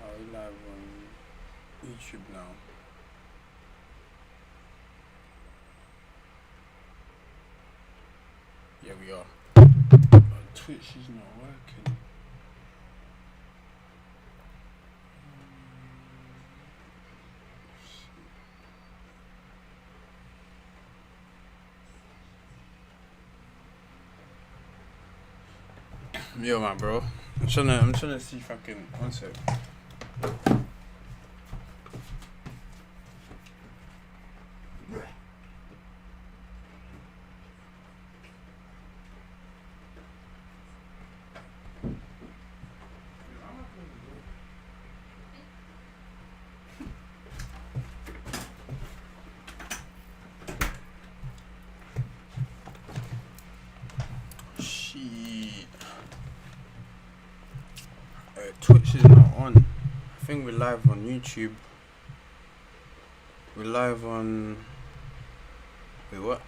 Are we live on YouTube now? Yeah, we are. Twitch is not working. Yo, man, bro. I'm trying to see if I can. One sec. Shit. Twitch is not on. I think we're live on YouTube. We're live on. Wait, what?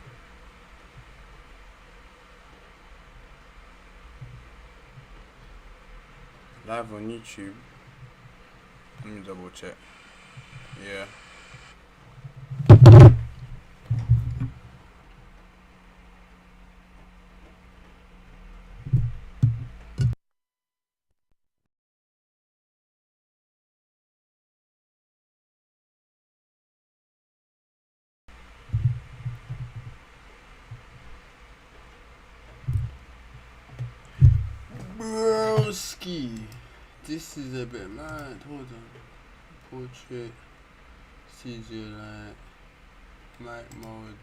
Live on YouTube. Let me double check. Yeah. Broski. This is a bit mad. Hold on. Portrait. Caesar light. Night mode.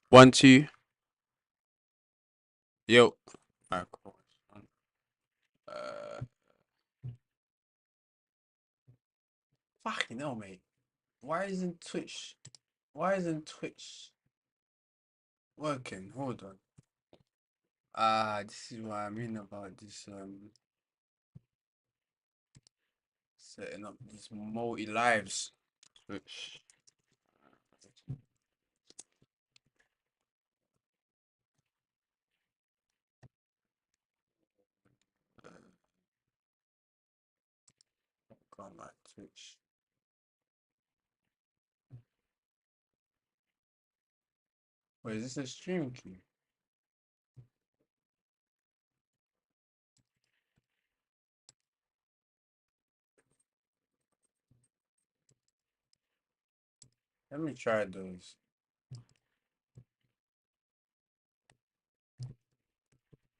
One, two. Yo. Alright, cool. Uh, Fucking hell, mate. Why isn't Twitch? Why isn't Twitch working? Hold on. This is what I mean about this setting up these multi lives. Twitch. Got my Twitch. Wait, is this a stream key? Let me try those.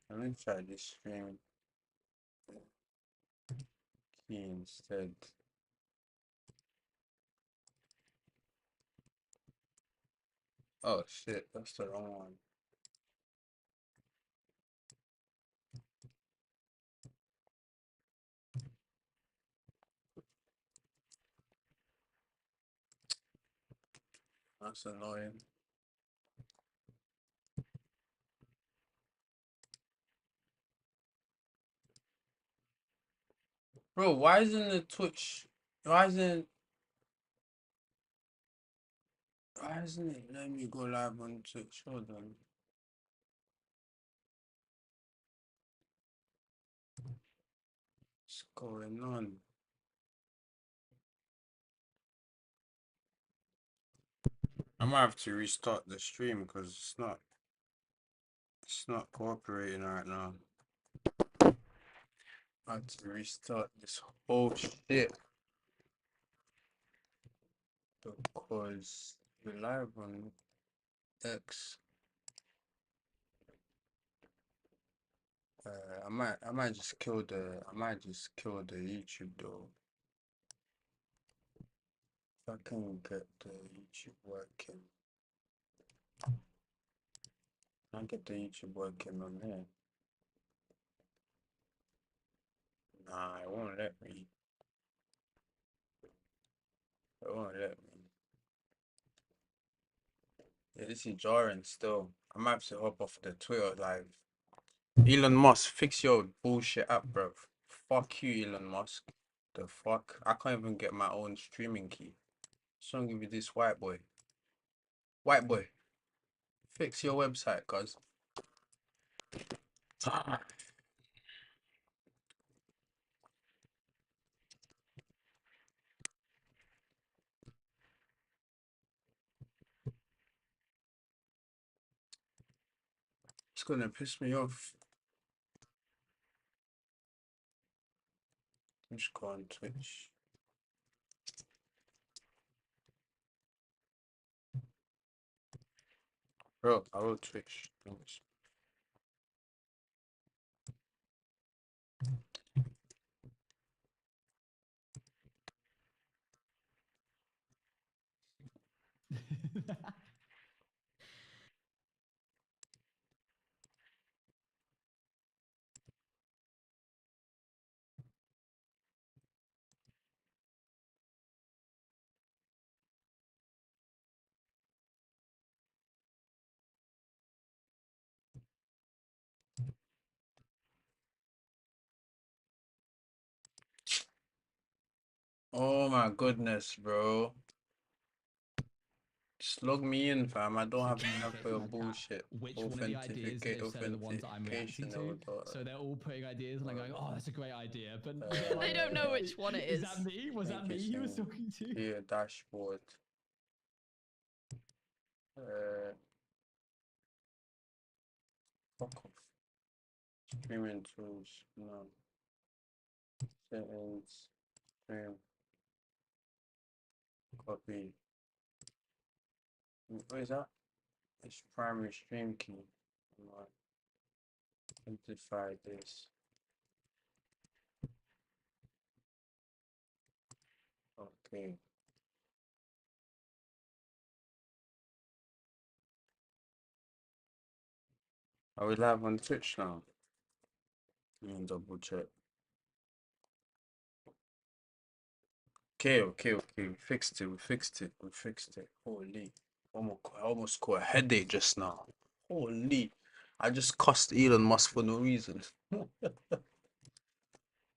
Let me try this stream key instead. Oh shit, that's the wrong one. That's annoying. Bro, why isn't the Twitch? Why isn't it letting me go live on Twitch? Hold on. What's going on? I might have to restart the stream because it's not cooperating right now. I have to restart this whole shit because we're live on X. I might just kill the YouTube though. If I can get the YouTube working. I get the YouTube working on here. Nah, it won't let me. It won't let me. Yeah, this is Doran still. I might have to hop off the Twitter live. Elon Musk, fix your bullshit up, bro. Fuck you, Elon Musk. The fuck? I can't even get my own streaming key. So I'm give you this white boy. White boy, fix your website, cuz. It's gonna piss me off. Just go on Twitch. Bro, I will Twitch. Oh my goodness, bro. Just log me in, fam. I don't have enough for your bullshit. Which one of the ideas that they've said are the ones that I'm reacting to. So they're all putting ideas and I'm going, oh, that's a great idea. But they don't know which one it is. Is that me? Was that me he was talking to? Here, dashboard. Fuck off. Streaming tools. No. Settings. Stream. Copy. What is that? It's primary stream key. Identify this. Okay. Are we live on Twitch now? Let me double check. Okay. We fixed it. Holy. I almost caught a headache just now. Holy. I just cussed Elon Musk for no reason.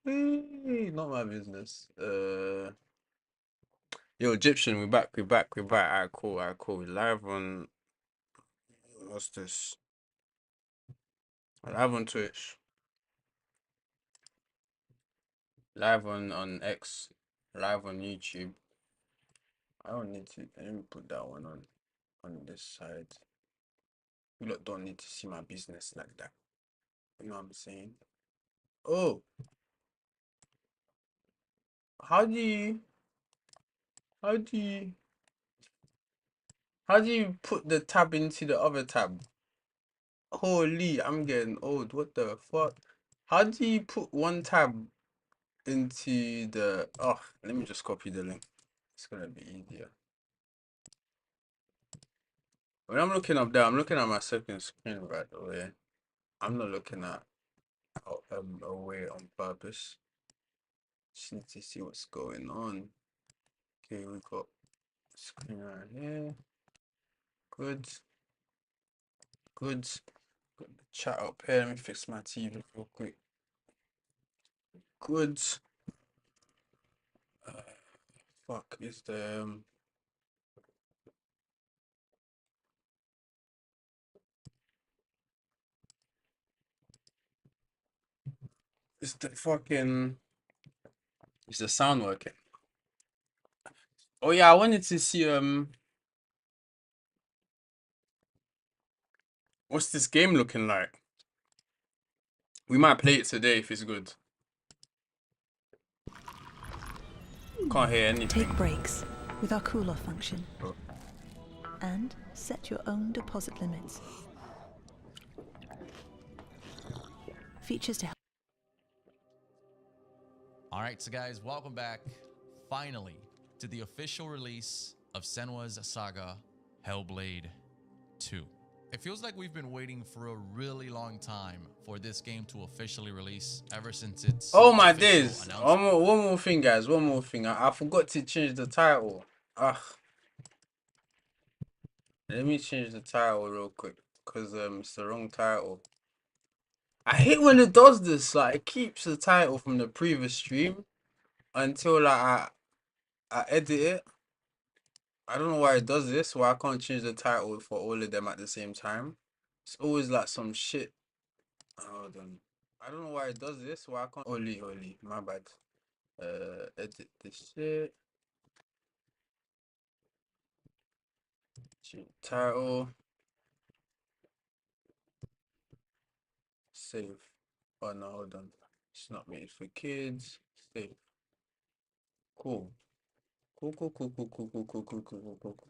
Not my business. Yo, Egyptian, we're back. Alright, cool. We're live on, what's this? We're live on Twitch. Live on X. Live on YouTube. I don't need to, let me put that one on this side. You lot don't need to see my business like that. You know what I'm saying? Oh, how do you put the tab into the other tab? Holy, I'm getting old. What the fuck? How do you put one tab into the... Oh, let me just copy the link. It's gonna be easier. When I'm looking up there, I'm looking at my second screen right away. I'm not looking at away on purpose. Just need to see what's going on. Okay, we got screen right here. Good. Got the chat up here. Let me fix my TV real quick. Good. Fuck is the is the fucking is the sound working? Oh yeah, I wanted to see what's this game looking like? We might play it today if it's good. Can't hear anything. Take breaks with our cool-off function. Oh. And set your own deposit limits. Features to help. Alright, so guys, welcome back, finally, to the official release of Senua's Saga Hellblade 2. It feels like we've been waiting for a really long time for this game to officially release, ever since it's Oh my days. One more thing, guys. One more thing. I forgot to change the title. Ugh. Let me change the title real quick, because it's the wrong title. I hate when it does this. Like, it keeps the title from the previous stream until like I edit it. I don't know why it does this. Why I can't change the title for all of them at the same time. It's always like some shit. Hold on. I don't know why it does this. Why I can't. Holy, my bad. Edit this shit. Change title. Save. Oh no, hold on. It's not made for kids. Save. Cool. Cool.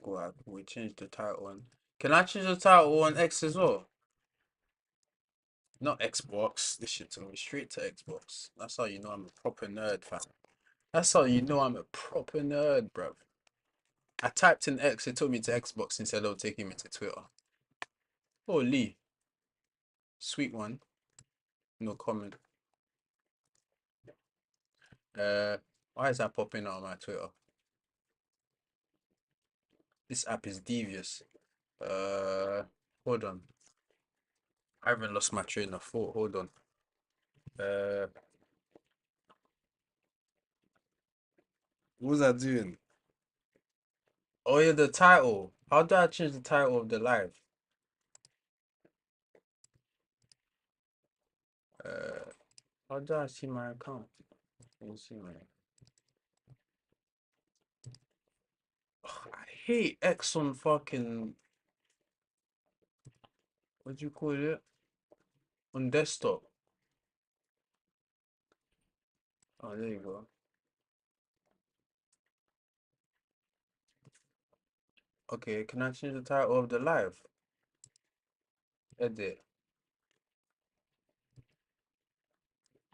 Alright, we changed the title on. Can I change the title on X as well? Not Xbox. This shit took me straight to Xbox. That's how you know I'm a proper nerd, fam. That's how you know I'm a proper nerd, bruv. I typed in X, it took me to Xbox instead of taking me to Twitter. Holy. Sweet one. No comment. Why is that popping out on my Twitter? This app is devious. Hold on. I haven't lost my train of thought. Hold on. What was I doing? Oh yeah, the title. How do I change the title of the live? How do I see my account? Let me see my. Ugh, I hate X on fucking. What do you call it? On desktop. Oh, there you go. Okay, can I change the title of the live? Edit.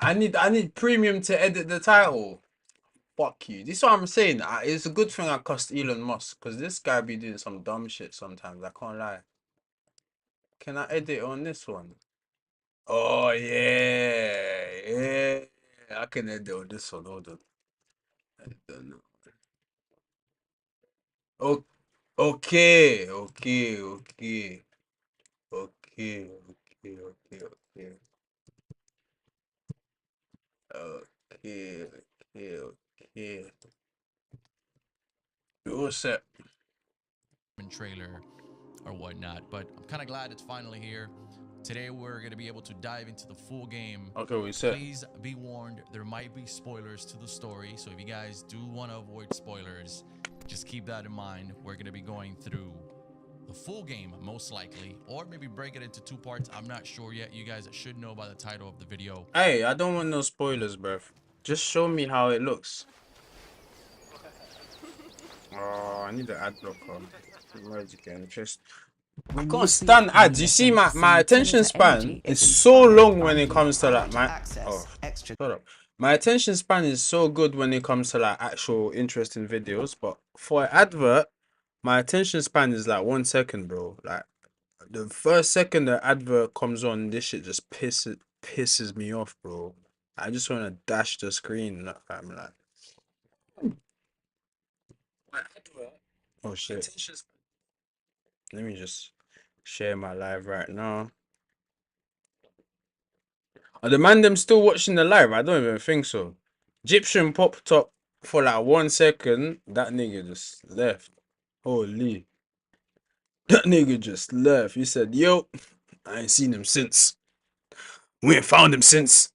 I need premium to edit the title. Fuck you. This is what I'm saying. It's a good thing I cussed Elon Musk because this guy be doing some dumb shit sometimes. I can't lie. Can I edit on this one? Oh yeah. I can edit on this one. Hold on. I don't know. Oh, okay. Okay. Okay. We're all set. Trailer or whatnot, but I'm kind of glad it's finally here. Today we're going to be able to dive into the full game. Okay, we set. Please be warned, there might be spoilers to the story, so if you guys do want to avoid spoilers, just keep that in mind. We're going to be going through the full game most likely, or maybe break it into 2 parts. I'm not sure yet. You guys should know by the title of the video. Hey, I don't want no spoilers, bruv. Just show me how it looks. Oh, I need the ad blocker. Where'd you get interest? I can't stand ads. You see, my attention span is so long when it comes to like my shut up. My attention span is so good when it comes to like actual interesting videos, but for an advert, my attention span is like 1 second, bro. Like the first second the advert comes on, this shit just pisses me off, bro. I just want to dash the screen. I'm like, oh shit. Let me just share my live right now. Are the man them still watching the live? I don't even think so. Egyptian popped up for like 1 second. That nigga just left. Holy. That nigga just left. He said, yo, I ain't seen him since. We ain't found him since.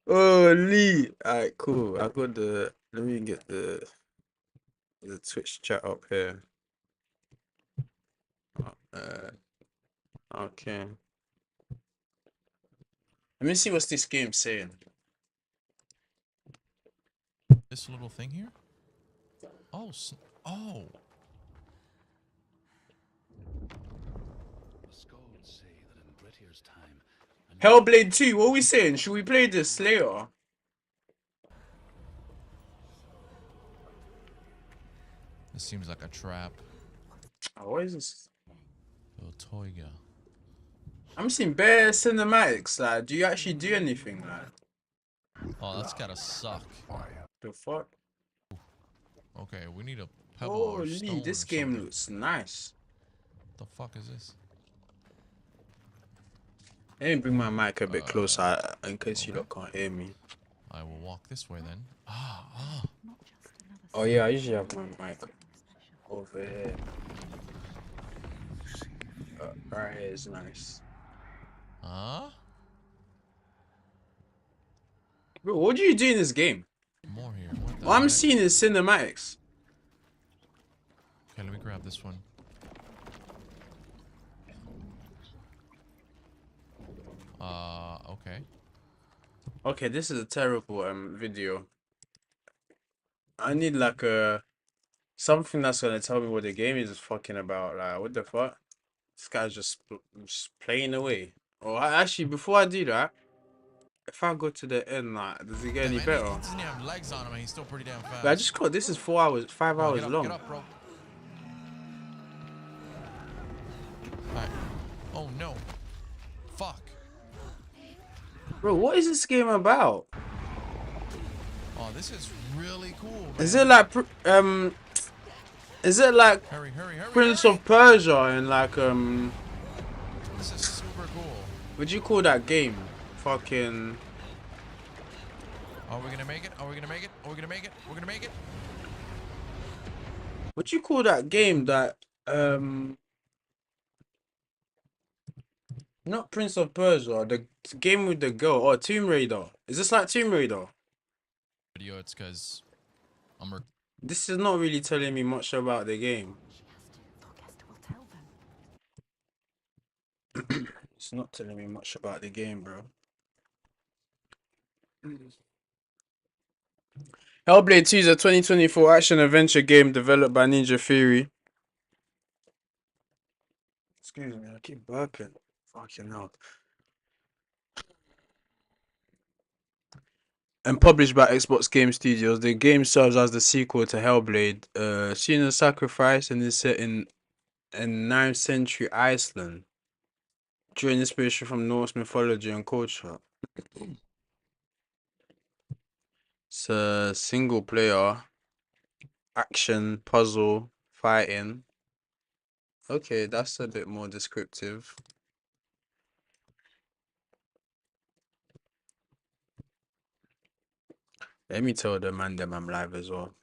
Holy. Alright, cool. I got the. Let me get the Twitch chat up here. Okay. Let me see what's this game saying. This little thing here? Oh, oh. Hellblade 2, what are we saying? Should we play this later? This seems like a trap. Oh, what is this? Oh, Toyga. I'm seeing bare cinematics. Like, do you actually do anything? Like, Oh, that's gotta suck. the fuck? Okay, we need a pebble or Holy, stone this or game something. looks nice. The fuck is this? Let me bring my mic a bit closer in case you okay. lot can't hear me. I will walk this way then. Oh yeah, I usually have my mic over here. Right here is nice. Huh? Bro, what do you do in this game? More here. What the All I'm heck? seeing is cinematics. Okay, let me grab this one. Okay. Okay, this is a terrible video. I need like a something that's gonna tell me what the game is fucking about. Like, what the fuck? This guy's just playing away. Oh, actually, before I do that, if I go to the end, like, does it get any Damn, better? he doesn't have legs on him and he's still pretty damn fast. But I just got this is 4 hours, 5 Come on, hours long. Get up, bro. Alright. Oh no. Fuck. Bro, what is this game about? Oh, this is really cool, man. Is it like hurry, Prince of Persia and like This is super cool. what'd you call that game? Fucking Are we gonna make it? Are we gonna make it? Are we gonna make it? We're gonna make it. what'd you call that game that not Prince of Persia, the game with the girl or Tomb Raider. Is this like Tomb Raider? Video, it's because This is not really telling me much about the game. It's not telling me much about the game, bro. Hellblade 2 is a 2024 action-adventure game developed by Ninja Theory. Excuse me, I keep burping. Fucking hell. And published by Xbox Game Studios. The game serves as the sequel to Hellblade, Senua's Sacrifice, and is set in 9th century Iceland, drawing inspiration from Norse mythology and culture. It's a single player, action, puzzle, fighting. Okay, that's a bit more descriptive. Let me tell the man them I'm live as well.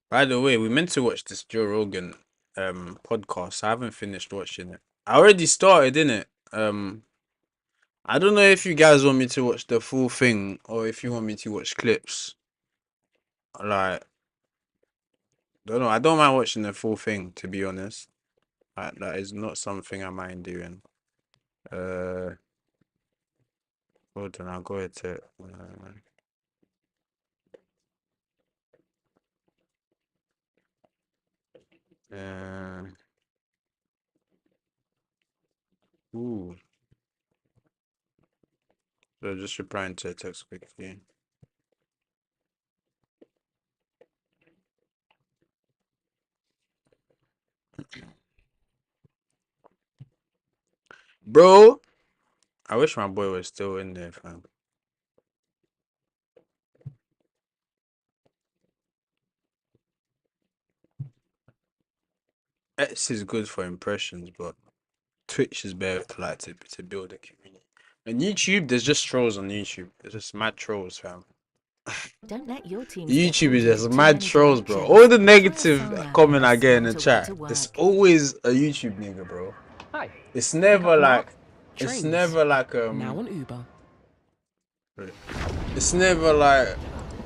By the way, we meant to watch this Joe Rogan podcast. I haven't finished watching it. I already started, innit? I don't know if you guys want me to watch the full thing or if you want me to watch clips. Like, don't know. I don't mind watching the full thing, to be honest. Like, that is not something I mind doing. Hold on, I'll go ahead to ooh. So just replying to a text quickly. Bro, I wish my boy was still in there, fam. X is good for impressions, but Twitch is better to like to build a community. And YouTube, there's just trolls on YouTube. There's just mad trolls, fam. Don't let your team YouTube is just mad trolls, bro. All the negative comment I get in the chat, it's always a YouTube nigga, bro. Hi. It's never like Now on Uber. it's never like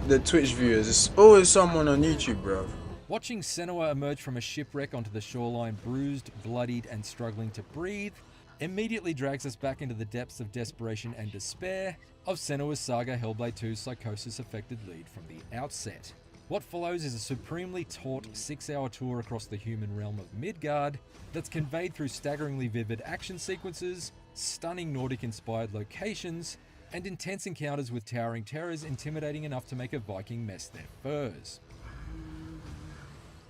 the Twitch viewers. It's always someone on YouTube, bro. Watching Senua emerge from a shipwreck onto the shoreline, bruised, bloodied, and struggling to breathe, immediately drags us back into the depths of desperation and despair of Senua's Saga Hellblade 2's psychosis-affected lead from the outset. What follows is a supremely taut 6-hour tour across the human realm of Midgard that's conveyed through staggeringly vivid action sequences, stunning Nordic-inspired locations, and intense encounters with towering terrors intimidating enough to make a Viking mess their furs.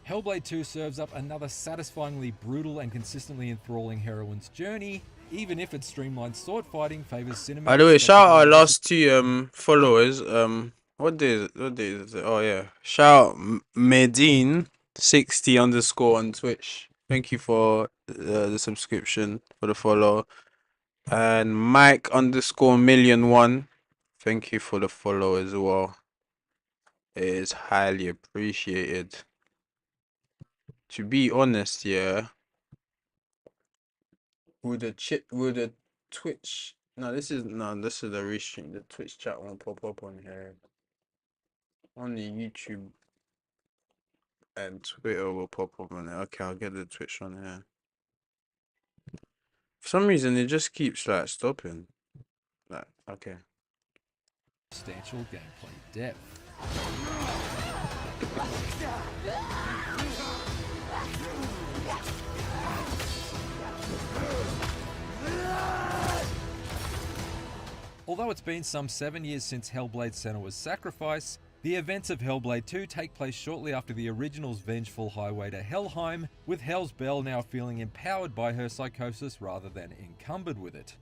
Hellblade 2 serves up another satisfyingly brutal and consistently enthralling heroine's journey, even if its streamlined sword fighting favors cinematic. By the way, shout out our last 2 followers. What day is it? Oh yeah, shout out Medine 60 underscore on Twitch. Thank you for the subscription, for the follow. And Mike underscore million1. Thank you for the follow as well. It is highly appreciated. To be honest, yeah. With the Twitch. This is the restream. The Twitch chat won't pop up on here. Only YouTube and Twitter will pop up on it. Okay, I'll get the Twitch on here. For some reason, it just keeps like stopping. Like, okay. Substantial gameplay depth. Although it's been some 7 years since Hellblade Senua's sacrifice, the events of Hellblade 2 take place shortly after the original's vengeful highway to Helheim, with Hell's Bell now feeling empowered by her psychosis rather than encumbered with it.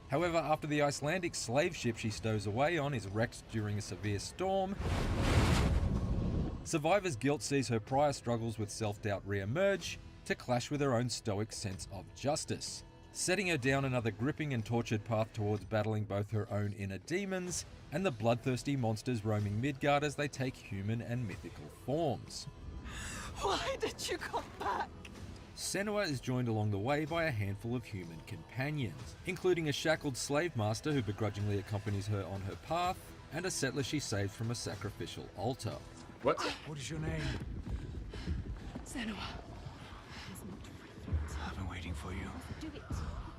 However, after the Icelandic slave ship she stows away on is wrecked during a severe storm, Survivor's guilt sees her prior struggles with self-doubt re-emerge to clash with her own stoic sense of justice, setting her down another gripping and tortured path towards battling both her own inner demons and the bloodthirsty monsters roaming Midgard as they take human and mythical forms. Why did you come back? Senua is joined along the way by a handful of human companions, including a shackled slave master who begrudgingly accompanies her on her path, and a settler she saved from a sacrificial altar. What? What is your name? Senua. I've been waiting for you.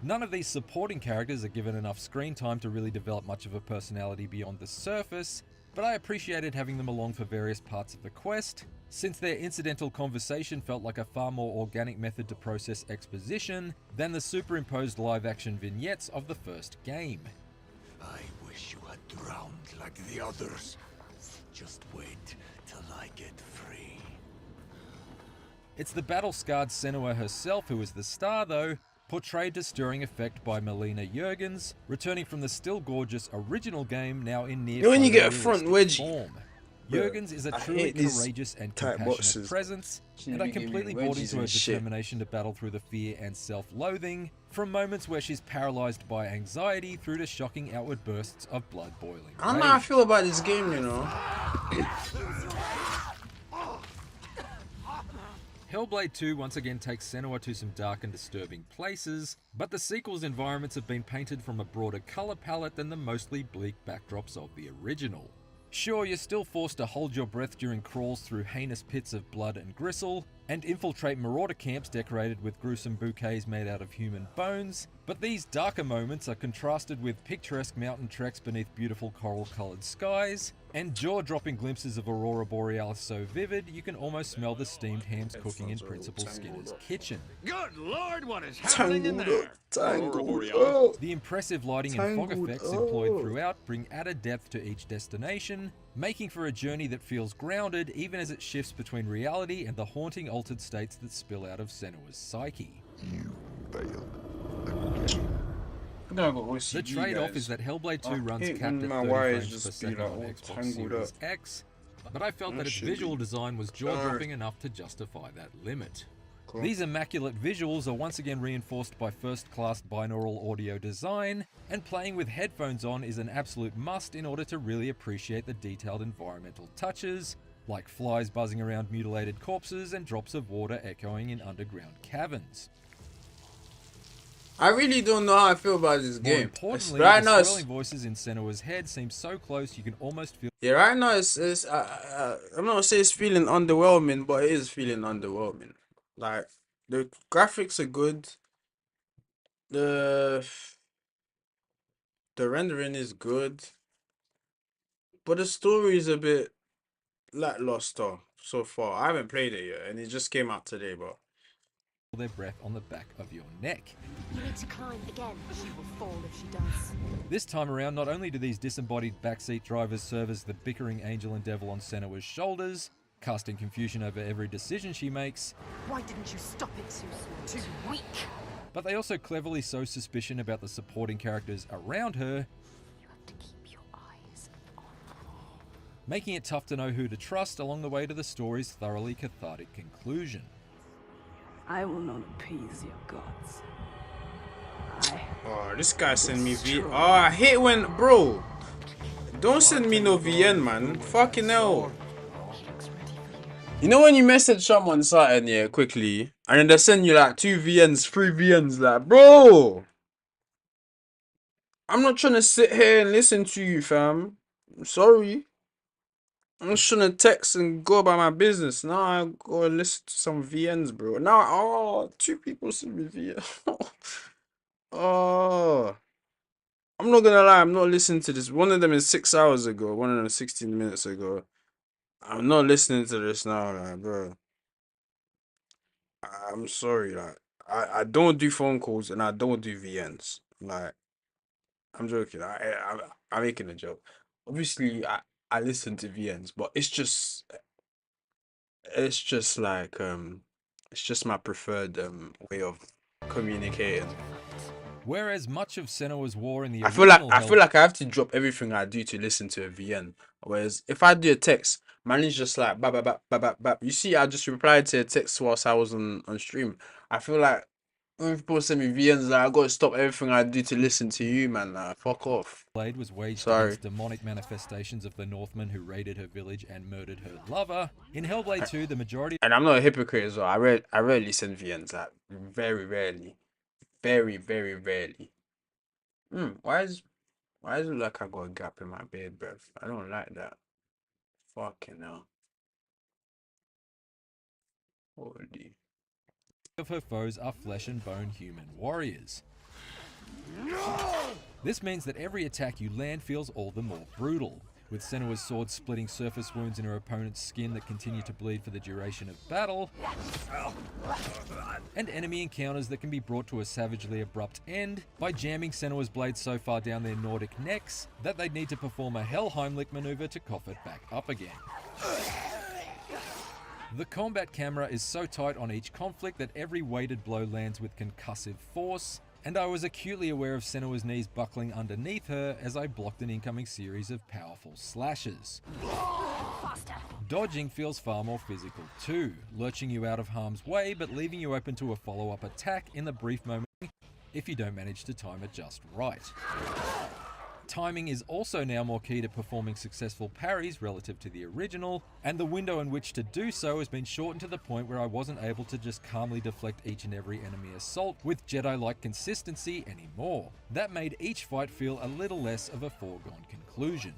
None of these supporting characters are given enough screen time to really develop much of a personality beyond the surface, but I appreciated having them along for various parts of the quest, since their incidental conversation felt like a far more organic method to process exposition than the superimposed live-action vignettes of the first game. I wish you had drowned like the others. Just wait till I get free. It's the battle-scarred Senua herself who is the star, though, portrayed to stirring effect by Melina Jurgens, returning from the still gorgeous original game now in near When you get a front wedgie form. Jurgens is a truly courageous and compassionate presence, and I completely bought into her determination to battle through the fear and self-loathing, from moments where she's paralyzed by anxiety through to shocking outward bursts of blood-boiling I don't know how I feel about this game, you know. Hellblade 2 once again takes Senua to some dark and disturbing places, but the sequel's environments have been painted from a broader colour palette than the mostly bleak backdrops of the original. Sure, you're still forced to hold your breath during crawls through heinous pits of blood and gristle, and infiltrate marauder camps decorated with gruesome bouquets made out of human bones, but these darker moments are contrasted with picturesque mountain treks beneath beautiful coral-coloured skies, and jaw-dropping glimpses of Aurora Borealis so vivid you can almost smell the steamed hams cooking in Principal Skinner's kitchen. Good Lord, what is happening in there? The impressive lighting and fog effects employed throughout bring added depth to each destination, making for a journey that feels grounded even as it shifts between reality and the haunting altered states that spill out of Senua's psyche. The trade-off is that Hellblade 2 runs capped at 30 frames per second on Xbox Series X, but I felt that its visual design was jaw-dropping enough to justify that limit. These immaculate visuals are once again reinforced by first-class binaural audio design, and playing with headphones on is an absolute must in order to really appreciate the detailed environmental touches, like flies buzzing around mutilated corpses and drops of water echoing in underground caverns. I really don't know how I feel about this game. More importantly, right now, the swirling voices in Senua's head seem so close you can almost feel... Yeah, right now it's I'm not gonna say it's feeling underwhelming, but it is feeling underwhelming. Like, the graphics are good. The rendering is good. But the story is a bit lackluster so far. I haven't played it yet, and it just came out today, but their breath on the back of your neck. You need to climb again. She will fall if she does. This time around, not only do these disembodied backseat drivers serve as the bickering angel and devil on Senua's shoulders, casting confusion over every decision she makes. Why didn't you stop it so soon? Too weak. But they also cleverly sow suspicion about the supporting characters around her. You have to keep your eyes on me. making it tough to know who to trust along the way to the story's thoroughly cathartic conclusion. I will not appease your gods. Oh, this guy sent me V. Oh, I hate when, bro. Don't send me no VN, man. Fucking hell. You know when you message someone something, yeah, quickly, and then they send you like 2 VNs, 3 VNs, like, bro. I'm not trying to sit here and listen to you, fam. I'm sorry. I'm just trying to text and go about my business. Now I go and listen to some VNs, bro. Now, oh, 2 people send me VN. Oh. I'm not gonna lie, I'm not listening to this. One of them is 6 hours ago, one of them is 16 minutes ago. I'm not listening to this now, like, bro. I'm sorry, like, I don't do phone calls and I don't do VNs. Like, I'm joking. I'm making a joke. Obviously, I listen to VNs, but it's just like it's just my preferred way of communicating. Whereas much of Senua's war in the I feel like original I have to drop everything I do to listen to a VN. Whereas if I do a text, man is just like bap bap bap bap bap bap. You see, I just replied to a text whilst I was on stream. I feel like when people send me VNs, like, I gotta stop everything I do to listen to you, man. Like, fuck off. Blade was waged Sorry. against demonic manifestations of the Northmen who raided her village and murdered her lover. In Hellblade 2, the majority And I'm not a hypocrite as well. I rarely send VNs. Like, very rarely, very very rarely. Why is it like I got a gap in my beard, bruv? I don't like that. Fucking hell. Holy. of her foes are flesh and bone human warriors. This means that every attack you land feels all the more brutal, with Senua's sword splitting surface wounds in her opponent's skin that continue to bleed for the duration of battle, and enemy encounters that can be brought to a savagely abrupt end by jamming Senua's blade so far down their Nordic necks that they'd need to perform a Hellheimlich maneuver to cough it back up again. The combat camera is so tight on each conflict that every weighted blow lands with concussive force, and I was acutely aware of Senua's knees buckling underneath her as I blocked an incoming series of powerful slashes. Dodging feels far more physical too, lurching you out of harm's way but leaving you open to a follow-up attack in the brief moment if you don't manage to time it just right. Timing is also now more key to performing successful parries relative to the original, and the window in which to do so has been shortened to the point where I wasn't able to just calmly deflect each and every enemy assault with Jedi-like consistency anymore. That made each fight feel a little less of a foregone conclusion.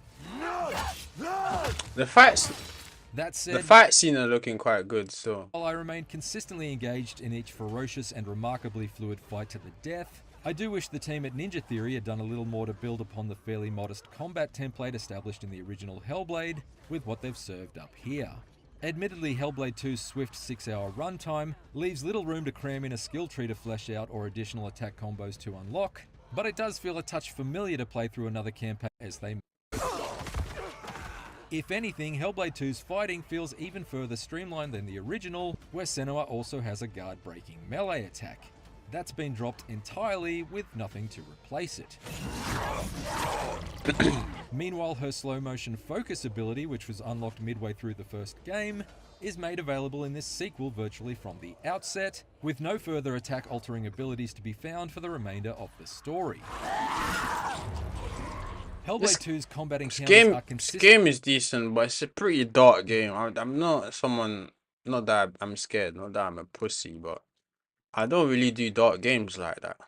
The fight scene are looking quite good, so. While I remained consistently engaged in each ferocious and remarkably fluid fight to the death, I do wish the team at Ninja Theory had done a little more to build upon the fairly modest combat template established in the original Hellblade with what they've served up here. Admittedly, Hellblade 2's swift 6-hour runtime leaves little room to cram in a skill tree to flesh out or additional attack combos to unlock, but it does feel a touch familiar to play through another campaign as they move. If anything, Hellblade 2's fighting feels even further streamlined than the original, where Senua also has a guard-breaking melee attack. That's been dropped entirely with nothing to replace it. Meanwhile, her slow motion focus ability, which was unlocked midway through the first game, is made available in this sequel virtually from the outset, with no further attack altering abilities to be found for the remainder of the story. Hellblade 2's combat encounters are consistent. This game is decent, but it's a pretty dark game. I'm not someone, not that I'm scared, not that I'm a pussy, but I don't really do dark games like that.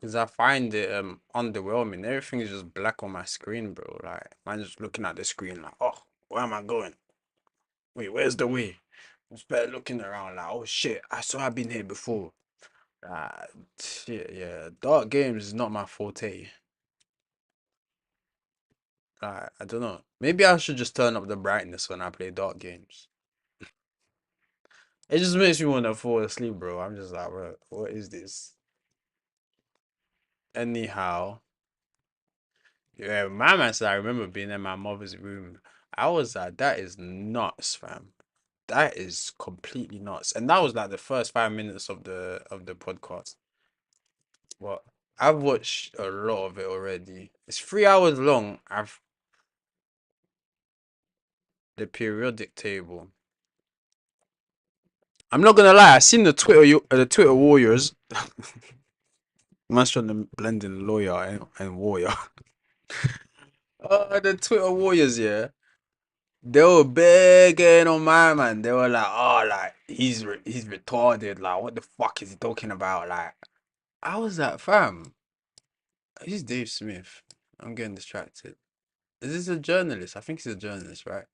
Because I find it underwhelming. Everything is just black on my screen, bro. Like, I'm just looking at the screen like, oh, where am I going? Wait, where's the way? I'm just better looking around like, oh shit, I saw I've been here before. Shit, yeah. Dark games is not my forte. I don't know. Maybe I should just turn up the brightness when I play dark games. It just makes me want to fall asleep, bro. I'm just like, bro, what is this? Anyhow, yeah, my man said I remember being in my mother's room. I was like, that is nuts, fam. That is completely nuts. And that was like the first 5 minutes of the podcast. But I've watched a lot of it already. It's 3 hours long. the periodic table. I'm not gonna lie, I seen the Twitter warriors. Man's trying to blend in lawyer and warrior. The Twitter warriors, yeah. They were begging on my man. They were like, "Oh, like he's retarded. Like, what the fuck is he talking about?" Like, I was like, "Fam, he's Dave Smith." I'm getting distracted. Is this a journalist? I think he's a journalist, right?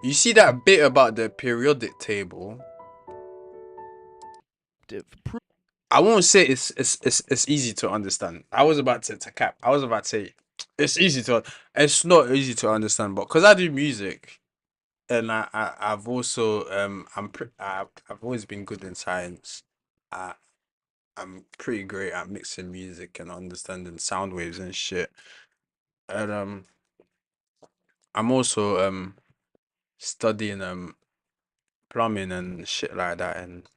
You see that bit about the periodic table? I won't say it's easy to understand. I was about to cap. I was about to say it's easy to. It's not easy to understand, but because I do music, and I've also I've always been good in science. I'm pretty great at mixing music and understanding sound waves and shit. And I'm also studying plumbing and shit like that. And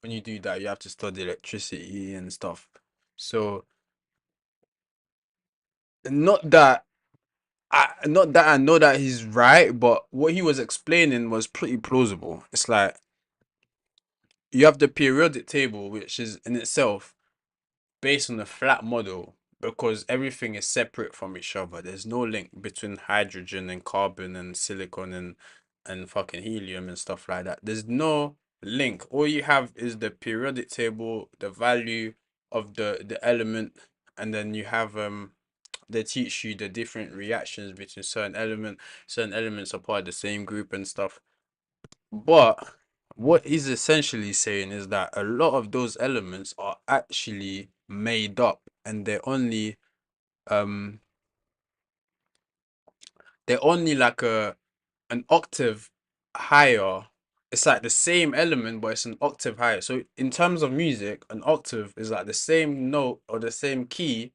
when you do that, you have to study electricity and stuff. So not that I know that he's right, but what he was explaining was pretty plausible. It's like you have the periodic table, which is in itself based on a flat model because everything is separate from each other. There's no link between hydrogen and carbon and silicon and fucking helium and stuff like that. There's no link. All you have is the periodic table, the value of the element, and then you have they teach you the different reactions between certain elements are part of the same group and stuff. But what he's essentially saying is that a lot of those elements are actually made up and um they're only like an octave higher. It's like the same element, but it's an octave higher. So in terms of music, an octave is like the same note or the same key,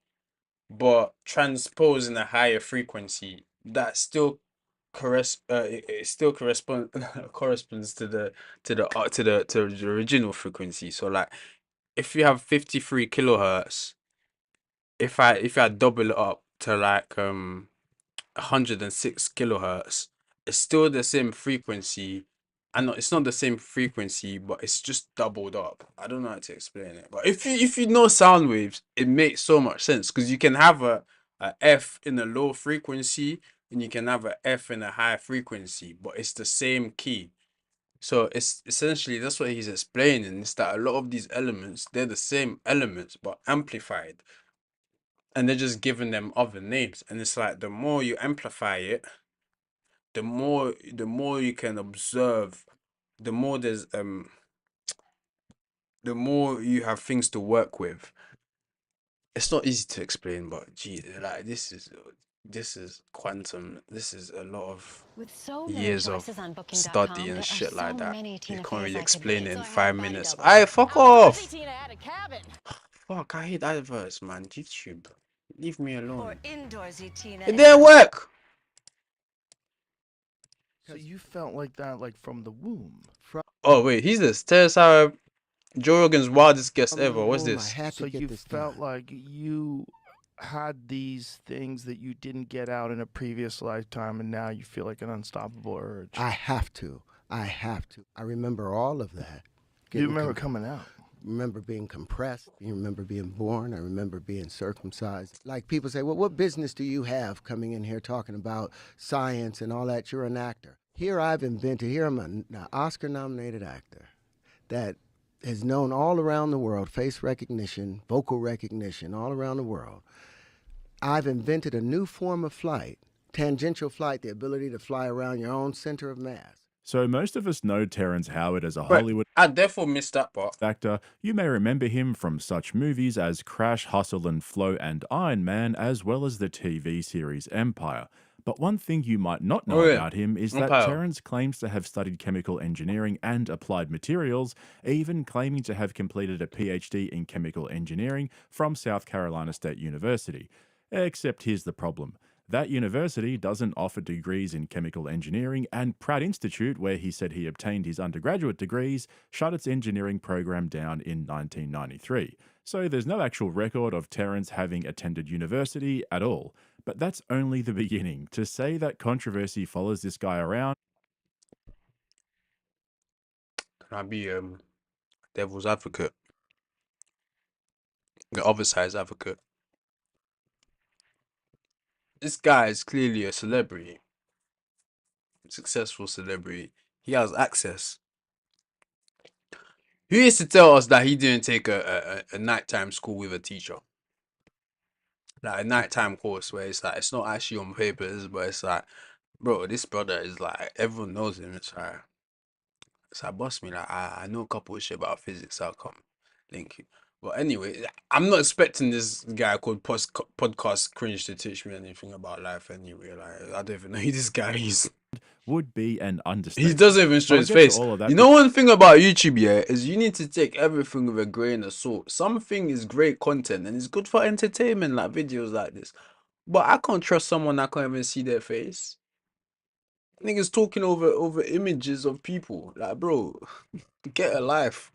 but transposed in a higher frequency. That still it still corresponds to the original frequency. So like if you have 53 kilohertz, if I double it up to like 106 kilohertz, it's still the same frequency. I know it's not the same frequency, but it's just doubled up. I don't know how to explain it, but if you know sound waves, it makes so much sense because you can have a F in a low frequency and you can have a F in a high frequency, but it's the same key. So it's essentially that's what he's explaining. Is that a lot of these elements, they're the same elements but amplified, and they're just giving them other names. And it's like the more you amplify it, the more you can observe, the more there's the more you have things to work with. It's not easy to explain, but gee, like this is quantum. This is a lot of With so many years of choices on Booking.com, study there and are shit like so that. many You Tina can't Feys really I could explain meet, it so in I had 5 to find a minutes. double Aye, date. fuck Oh, off. Tina had a cabin. Fuck, I hate adverts, man. YouTube, leave me Or alone. indoorsy Tina. It didn't work. So you felt like that, like from the womb. Oh wait, he's this. Tell us how Joe Rogan's wildest guest ever. What's this? So you felt like you had these things that you didn't get out in a previous lifetime, and now you feel like an unstoppable urge. I have to. I remember all of that. You remember coming out? Remember being compressed. You remember being born. I remember being circumcised. Like people say, well, what business do you have coming in here talking about science and all that? You're an actor. Here I'm an Oscar-nominated actor that is known all around the world, face recognition, vocal recognition, all around the world. I've invented a new form of flight, tangential flight, the ability to fly around your own center of mass. So most of us know Terrence Howard as a Hollywood I therefore missed that part. actor. You may remember him from such movies as Crash, Hustle and Flow and Iron Man, as well as the TV series Empire. But one thing you might not know about him is that Terrence claims to have studied chemical engineering and applied materials, even claiming to have completed a PhD in chemical engineering from South Carolina State University. Except here's the problem. That university doesn't offer degrees in chemical engineering, and Pratt Institute, where he said he obtained his undergraduate degrees, shut its engineering program down in 1993. So there's no actual record of Terrence having attended university at all. But that's only the beginning. To say that controversy follows this guy around. Can I be devil's advocate? The other side's advocate. This guy is clearly a celebrity. Successful celebrity. He has access. Who is to tell us that he didn't take a nighttime school with a teacher? Like a nighttime course where it's like, it's not actually on papers, but it's like, bro, this brother is like, everyone knows him. It's like, boss me, like, I know a couple of shit about physics. I'll come link you. But anyway, I'm not expecting this guy called Podcast Cringe to teach me anything about life anyway. Like, I don't even know who this guy is. Would be an understatement. He doesn't even show his face. You know, one thing about YouTube, yeah, is you need to take everything with a grain of salt. Something is great content and it's good for entertainment, like videos like this. But I can't trust someone I can't even see their face. Niggas talking over images of people. Like, bro, get a life.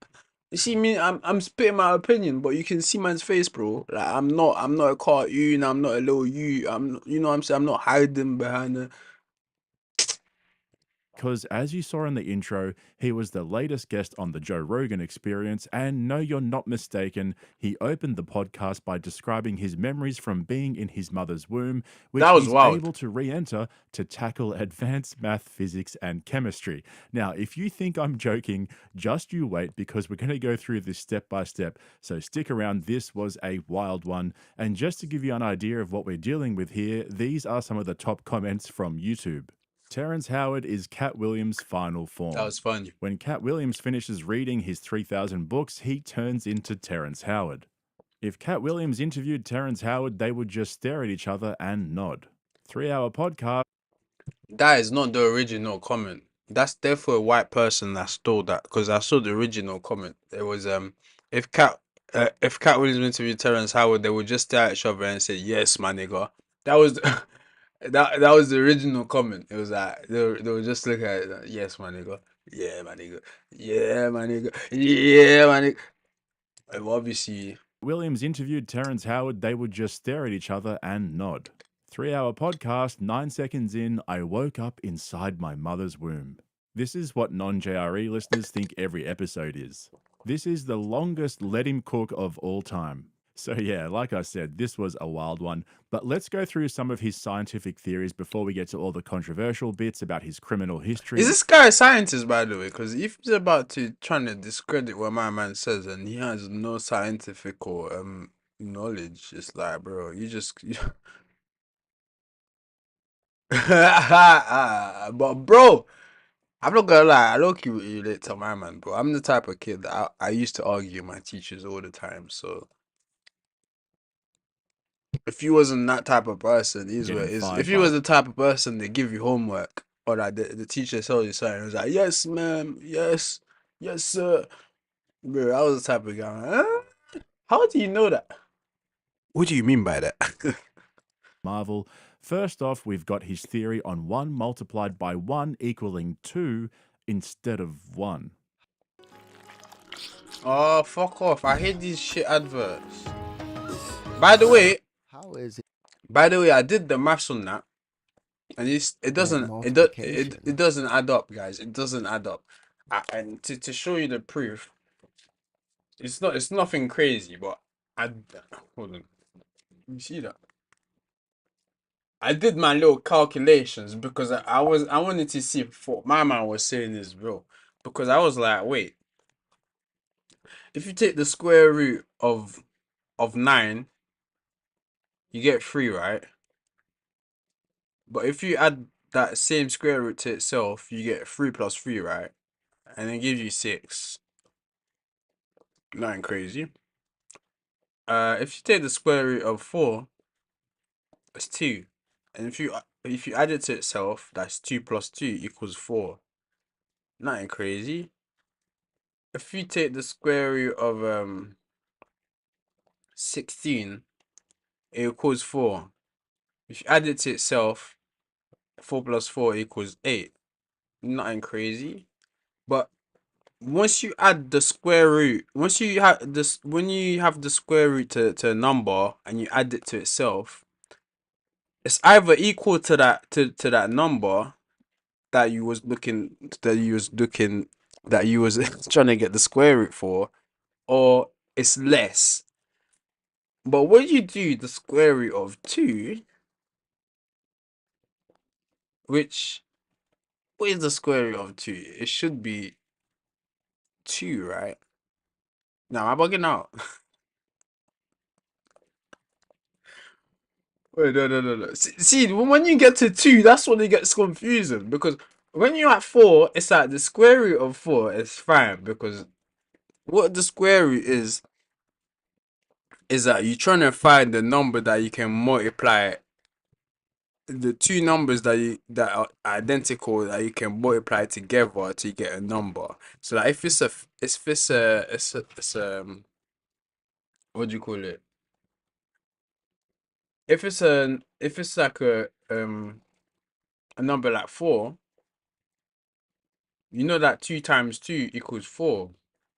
You see me, I'm spitting my opinion, but you can see man's face, bro. Like, I'm not a cartoon, I'm not a little you. You know what I'm saying? I'm not hiding behind the. Because as you saw in the intro, he was the latest guest on the Joe Rogan Experience, and no, you're not mistaken, he opened the podcast by describing his memories from being in his mother's womb, which he's able to re-enter to tackle advanced math, physics, and chemistry. Now, if you think I'm joking, just you wait, because we're going to go through this step by step, so stick around. This was a wild one, and just to give you an idea of what we're dealing with here, these are some of the top comments from YouTube. Terrence Howard is Cat Williams' final form. That was funny. When Cat Williams finishes reading his 3,000 books, he turns into Terrence Howard. If Cat Williams interviewed Terrence Howard, they would just stare at each other and nod. 3-hour podcast. That is not the original comment. That's therefore a white person that stole that, because I saw the original comment. It was if Cat Williams interviewed Terrence Howard, they would just stare at each other and say, "Yes, my nigga." That was that was the original comment. It was like they were just looking at it like, "Yes, my nigga. Yeah, my nigga. Yeah, my nigga. Yeah, my nigga." And obviously, Williams interviewed Terrence Howard, they would just stare at each other and nod. 3-hour podcast, 9 seconds in, I woke up inside my mother's womb. This is what non-JRE listeners think every episode is. This is the longest let him cook of all time. So yeah, like I said, this was a wild one, but let's go through some of his scientific theories before we get to all the controversial bits about his criminal history. Is this guy a scientist, by the way? Because if he's about to trying to discredit what my man says and he has no scientific or knowledge, it's like, bro, you just... But bro, I'm not gonna lie, I don't keep relate to my man, bro. I'm the type of kid that I used to argue with my teachers all the time, so if you wasn't that type of person, if you was the type of person that give you homework or that the teacher tells you something, it was like, yes, ma'am, yes, yes, sir. Bro, I was the type of guy. Huh? How do you know that? What do you mean by that? Marvel. First off, we've got his theory on 1 multiplied by 1 equaling 2 instead of 1. Oh, fuck off. I hate these shit adverts. By the way, how is it? By the way, I did the maths on that, and it doesn't add up, guys. It doesn't add up. And to show you the proof, it's nothing crazy, but hold on. You see that? I did my little calculations because I wanted to see if what my man was saying is real, because I was like, wait, if you take the square root of 9, you get 3, right? But if you add that same square root to itself, you get 3 plus 3, right? And it gives you 6. Nothing crazy. If you take the square root of 4, it's 2. And if you add it to itself, that's 2 plus 2 equals 4. Nothing crazy. If you take the square root of 16, it equals 4. If you add it to itself, 4 plus 4 equals 8. Nothing crazy. But once you add the square root, when you have the square root to a number and you add it to itself, it's either equal to that number that you was trying to get the square root for, or it's less. But when you do the square root of 2, which what is the square root of 2? It should be 2, right? Now am I bugging out? Wait, no. See, when you get to 2, that's when it gets confusing, because when you're at 4, it's like the square root of 4 is fine, because what the square root is that you're trying to find the number that you can multiply, the two numbers that are identical that you can multiply together to get a number. So like if it's what do you call it? If it's like a number like 4, you know that 2 times 2 equals 4.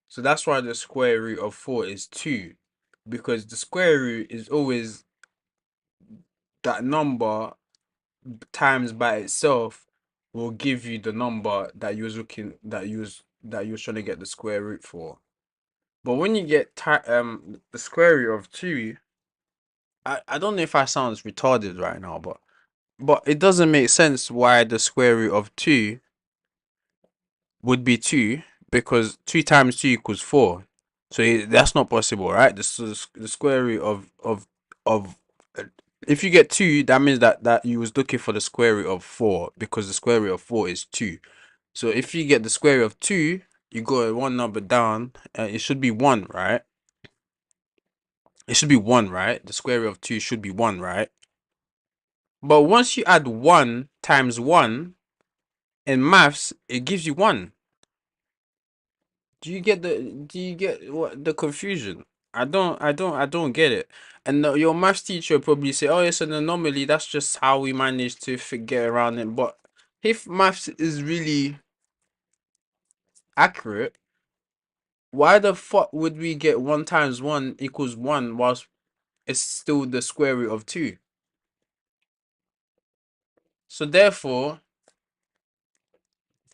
So that's why the square root of 4 is 2, because the square root is always that number times by itself will give you the number that you was trying to get the square root for. But when you get the square root of 2, I don't know if I sounds retarded right now, but it doesn't make sense why the square root of 2 would be 2, because 2 times 2 equals 4. So that's not possible, right? The square root of if you get 2, that means that you was looking for the square root of 4, because the square root of 4 is 2. So if you get the square root of 2, you go one number down, and it should be 1, right? It should be 1, right? The square root of 2 should be 1, right? But once you add 1 times 1 in maths, it gives you 1. Do you get what the confusion? I don't get it. And your maths teacher probably say, "Oh, it's an anomaly. That's just how we managed to get around it." But if maths is really accurate, why the fuck would we get 1 times 1 equals 1 whilst it's still the square root of 2? So therefore,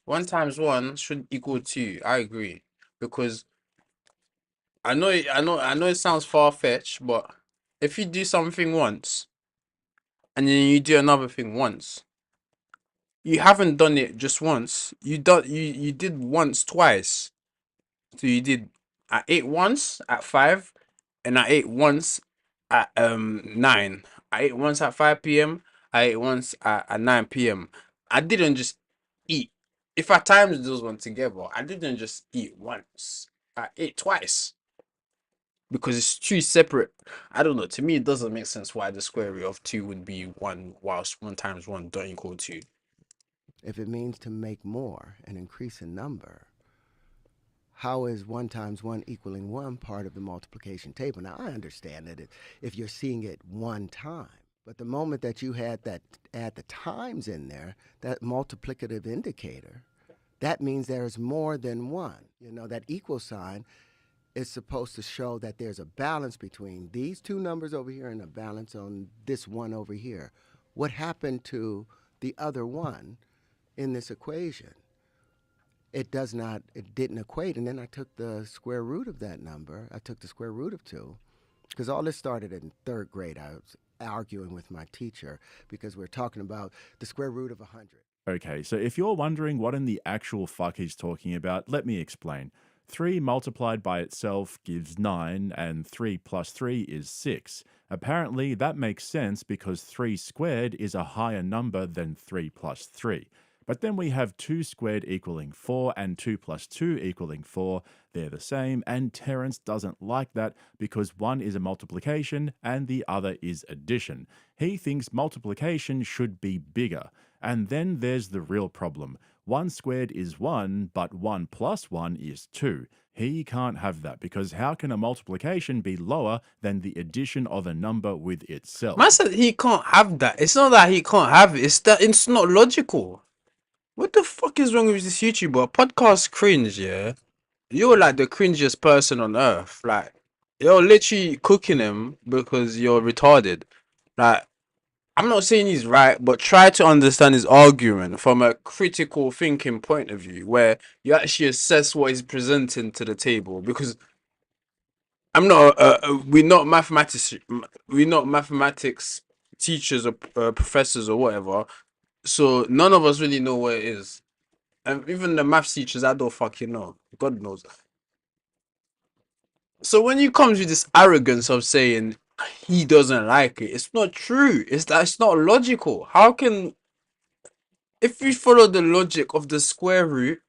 1 times 1 should equal 2. I agree, because I know it sounds far-fetched, but if you do something once and then you do another thing once, you haven't done it just once. You did once twice. So you did, I ate once at 5, and I ate once at 9. I ate once at 5 p.m. I ate once at 9 p.m. I didn't just eat. If I times those one together, I didn't just eat once. I ate twice, because it's two separate. I don't know. To me, it doesn't make sense why the square root of 2 would be 1, whilst 1 times 1 don't equal 2. If it means to make more and increase in number, how is 1 times 1 equaling 1 part of the multiplication table? Now, I understand that if you're seeing it one time, but the moment that you had that add the times in there, that multiplicative indicator, that means there's more than 1. You know, that equal sign is supposed to show that there's a balance between these two numbers over here and a balance on this one over here. What happened to the other one in this equation? It didn't equate. And then I took the square root of that number. I took the square root of 2, because all this started in 3rd grade. I was arguing with my teacher because we're talking about the square root of 100. Okay, so if you're wondering what in the actual fuck he's talking about, let me explain. 3 multiplied by itself gives 9, and 3 plus 3 is 6. Apparently, that makes sense because 3 squared is a higher number than 3 plus 3. But then we have 2 squared equaling 4 and 2 plus 2 equaling 4. They're the same, and Terrence doesn't like that because one is a multiplication and the other is addition. He thinks multiplication should be bigger. And then there's the real problem. 1 squared is 1, but 1 plus 1 is 2. He can't have that, because how can a multiplication be lower than the addition of a number with itself? Man said he can't have that. It's not that he can't have it. It's that it's not logical. What the fuck is wrong with this YouTuber? Podcast cringe, yeah? You're like the cringiest person on earth. Like, you're literally cooking him because you're retarded. Like, I'm not saying he's right, but try to understand his argument from a critical thinking point of view, where you actually assess what he's presenting to the table. Because I'm not, we're not mathematics teachers or professors or whatever. So none of us really know what it is, and even the math teachers, I don't fucking know. God knows. So when you comes with this arrogance of saying he doesn't like it, it's not true. It's not logical. How can, if we follow the logic of the square root,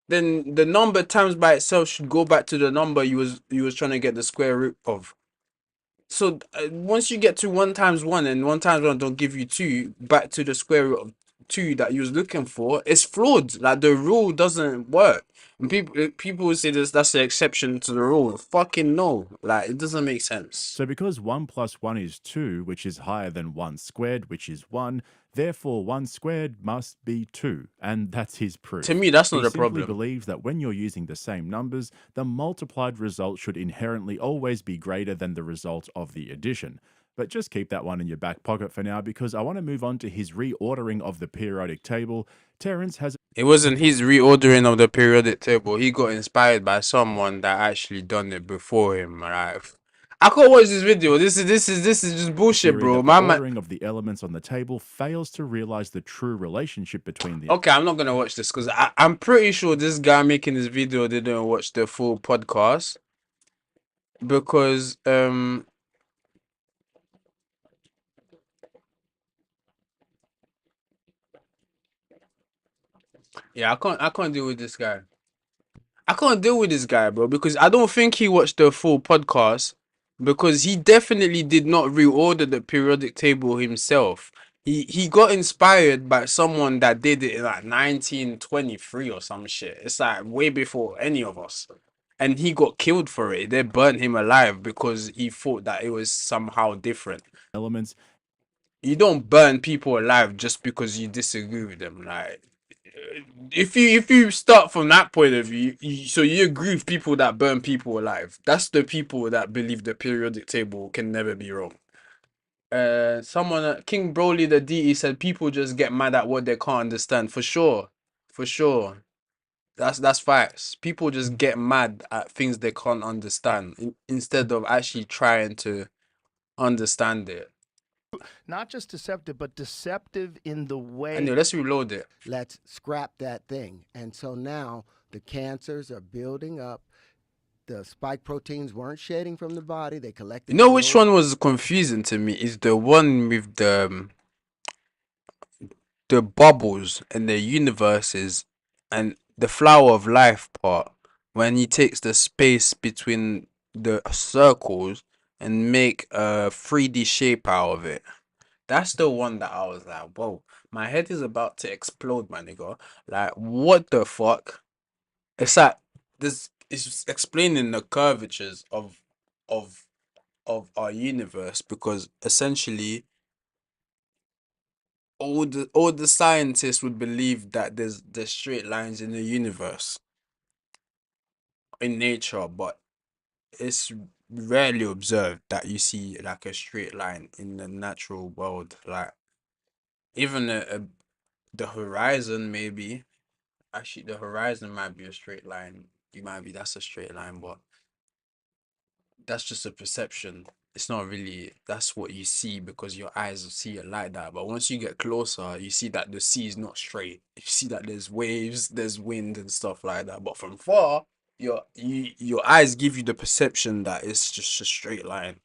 then the number times by itself should go back to the number you was trying to get the square root of. So once you get to 1 times 1 and 1 times 1 don't give you 2, back to the square root of 2 that you was looking for, it's flawed. Like, the rule doesn't work. And people will say that's the exception to the rule. Fucking no. Like, it doesn't make sense. So because 1 plus 1 is 2, which is higher than 1 squared, which is 1, therefore 1 squared must be 2, and that's his proof. To me, that's not he a problem. He simply believes that when you're using the same numbers, the multiplied result should inherently always be greater than the result of the addition. But just keep that one in your back pocket for now, because I want to move on to his reordering of the periodic table. Terrence has... It wasn't his reordering of the periodic table. He got inspired by someone that actually done it before him, right? I can't watch this video. This is just bullshit, bro. The ordering of the elements on the table fails to realize the true relationship between the... Okay, I'm not gonna watch this because I'm pretty sure this guy making this video didn't watch the full podcast, because yeah, I can't deal with this guy. I can't deal with this guy, bro, because I don't think he watched the full podcast, because he definitely did not reorder the periodic table himself. He got inspired by someone that did it in like 1923 or some shit. It's like way before any of us. And he got killed for it. They burnt him alive because he thought that it was somehow different. Elements. You don't burn people alive just because you disagree with them. Like, if you start from that point of view, so you agree with people that burn people alive. That's the people that believe the periodic table can never be wrong. Someone, King Broly the DE, said people just get mad at what they can't understand. For sure, for sure. That's facts. People just get mad at things they can't understand instead of actually trying to understand it. Not just deceptive, but deceptive in the way... Anyway, let's reload it. Let's scrap that thing. And so now the cancers are building up. The spike proteins weren't shedding from the body. They collected... You know which one was confusing to me? Is the one with the bubbles and the universes and the flower of life part, when he takes the space between the circles and make a 3D shape out of it. That's the one that I was like, whoa, my head is about to explode, my nigga. Like, what the fuck? It's like this is explaining the curvatures of our universe, because essentially all the scientists would believe that there's straight lines in the universe, in nature, but it's rarely observed that you see like a straight line in the natural world. Like, even the horizon, maybe. Actually, the horizon might be a straight line. That's a straight line, but that's just a perception. It's not really, that's what you see because your eyes see it like that. But once you get closer, you see that the sea is not straight. You see that there's waves, there's wind and stuff like that. But from far, your eyes give you the perception that it's just a straight line.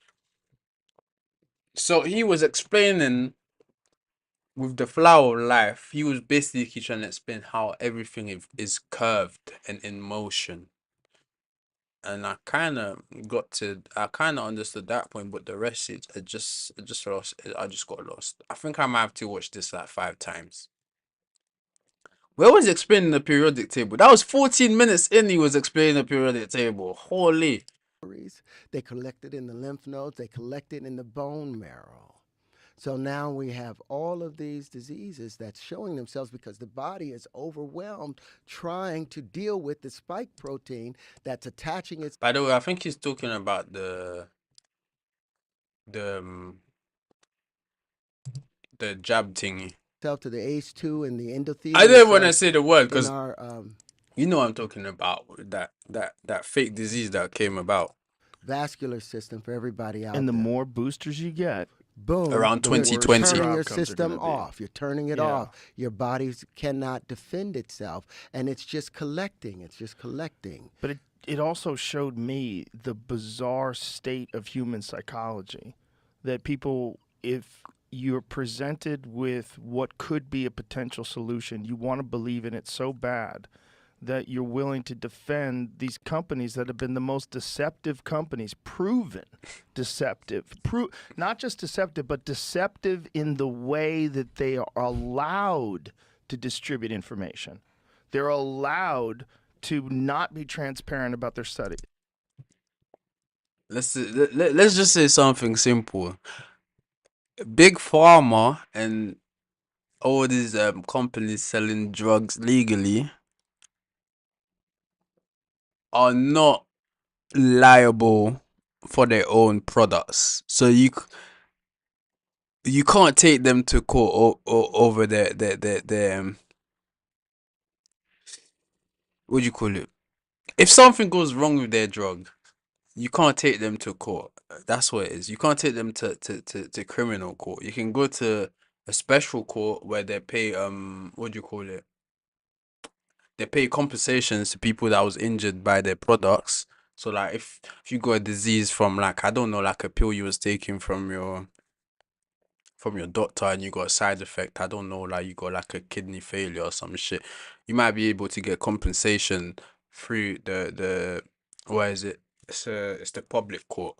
So he was explaining with the flower of life, he was basically trying to explain how everything is curved and in motion. And I kind of understood that point, but the rest I just lost. I just got lost. I think I might have to watch this like 5 times. Where was he explaining the periodic table? That was 14 minutes in. He was explaining the periodic table. Holy. They collected in the lymph nodes. They collected in the bone marrow. So now we have all of these diseases that's showing themselves because the body is overwhelmed trying to deal with the spike protein that's attaching its... By the way, I think he's talking about the the jab thingy. To the ACE2 and the endothelial. I didn't want to say the word because our you know what I'm talking about, that fake disease that came about. vascular system for everybody out And the there. more boosters you get, boom, around you're 2020. turning your outcomes are system gonna be. off. You're turning it Yeah. off. Your body cannot defend itself, and it's just collecting. It's just collecting. But it also showed me the bizarre state of human psychology, that people, if you're presented with what could be a potential solution, you want to believe in it so bad that you're willing to defend these companies that have been the most deceptive companies, proven deceptive, not just deceptive, but deceptive in the way that they are allowed to distribute information. They're allowed to not be transparent about their study. Let's just say something simple. Big Pharma and all these companies selling drugs legally are not liable for their own products. So you can't take them to court over their what do you call it? If something goes wrong with their drug, you can't take them to court. That's what it is. You can't take them to criminal court. You can go to a special court where they pay what do you call it? They pay compensations to people that was injured by their products. So like if you got a disease from like I don't know, like a pill you was taking from your doctor and you got a side effect, I don't know, like you got like a kidney failure or some shit, you might be able to get compensation through the what is it? It's the public court.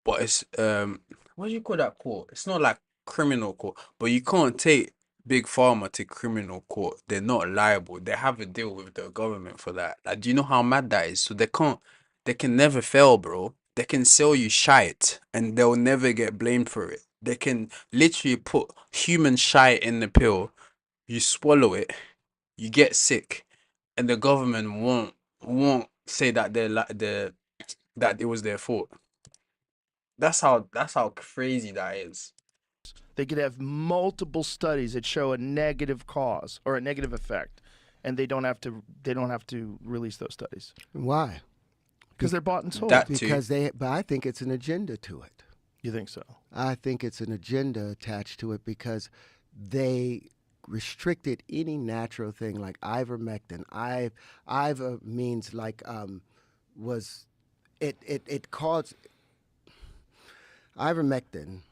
But it's what do you call that court? It's not like criminal court, but you can't take Big Pharma to criminal court. They're not liable. They have a deal with the government for that. Like, do you know how mad that is? So they can never fail, bro. They can sell you shite and they'll never get blamed for it. They can literally put human shite in the pill, you swallow it, you get sick, and the government won't say that that it was their fault. That's how crazy that is. They could have multiple studies that show a negative cause or a negative effect, and they don't have to release those studies. Why? Because they're bought and sold. But I think it's an agenda to it. You think so? I think it's an agenda attached to it because they restricted any natural thing like ivermectin. Iver means like it caused ivermectin.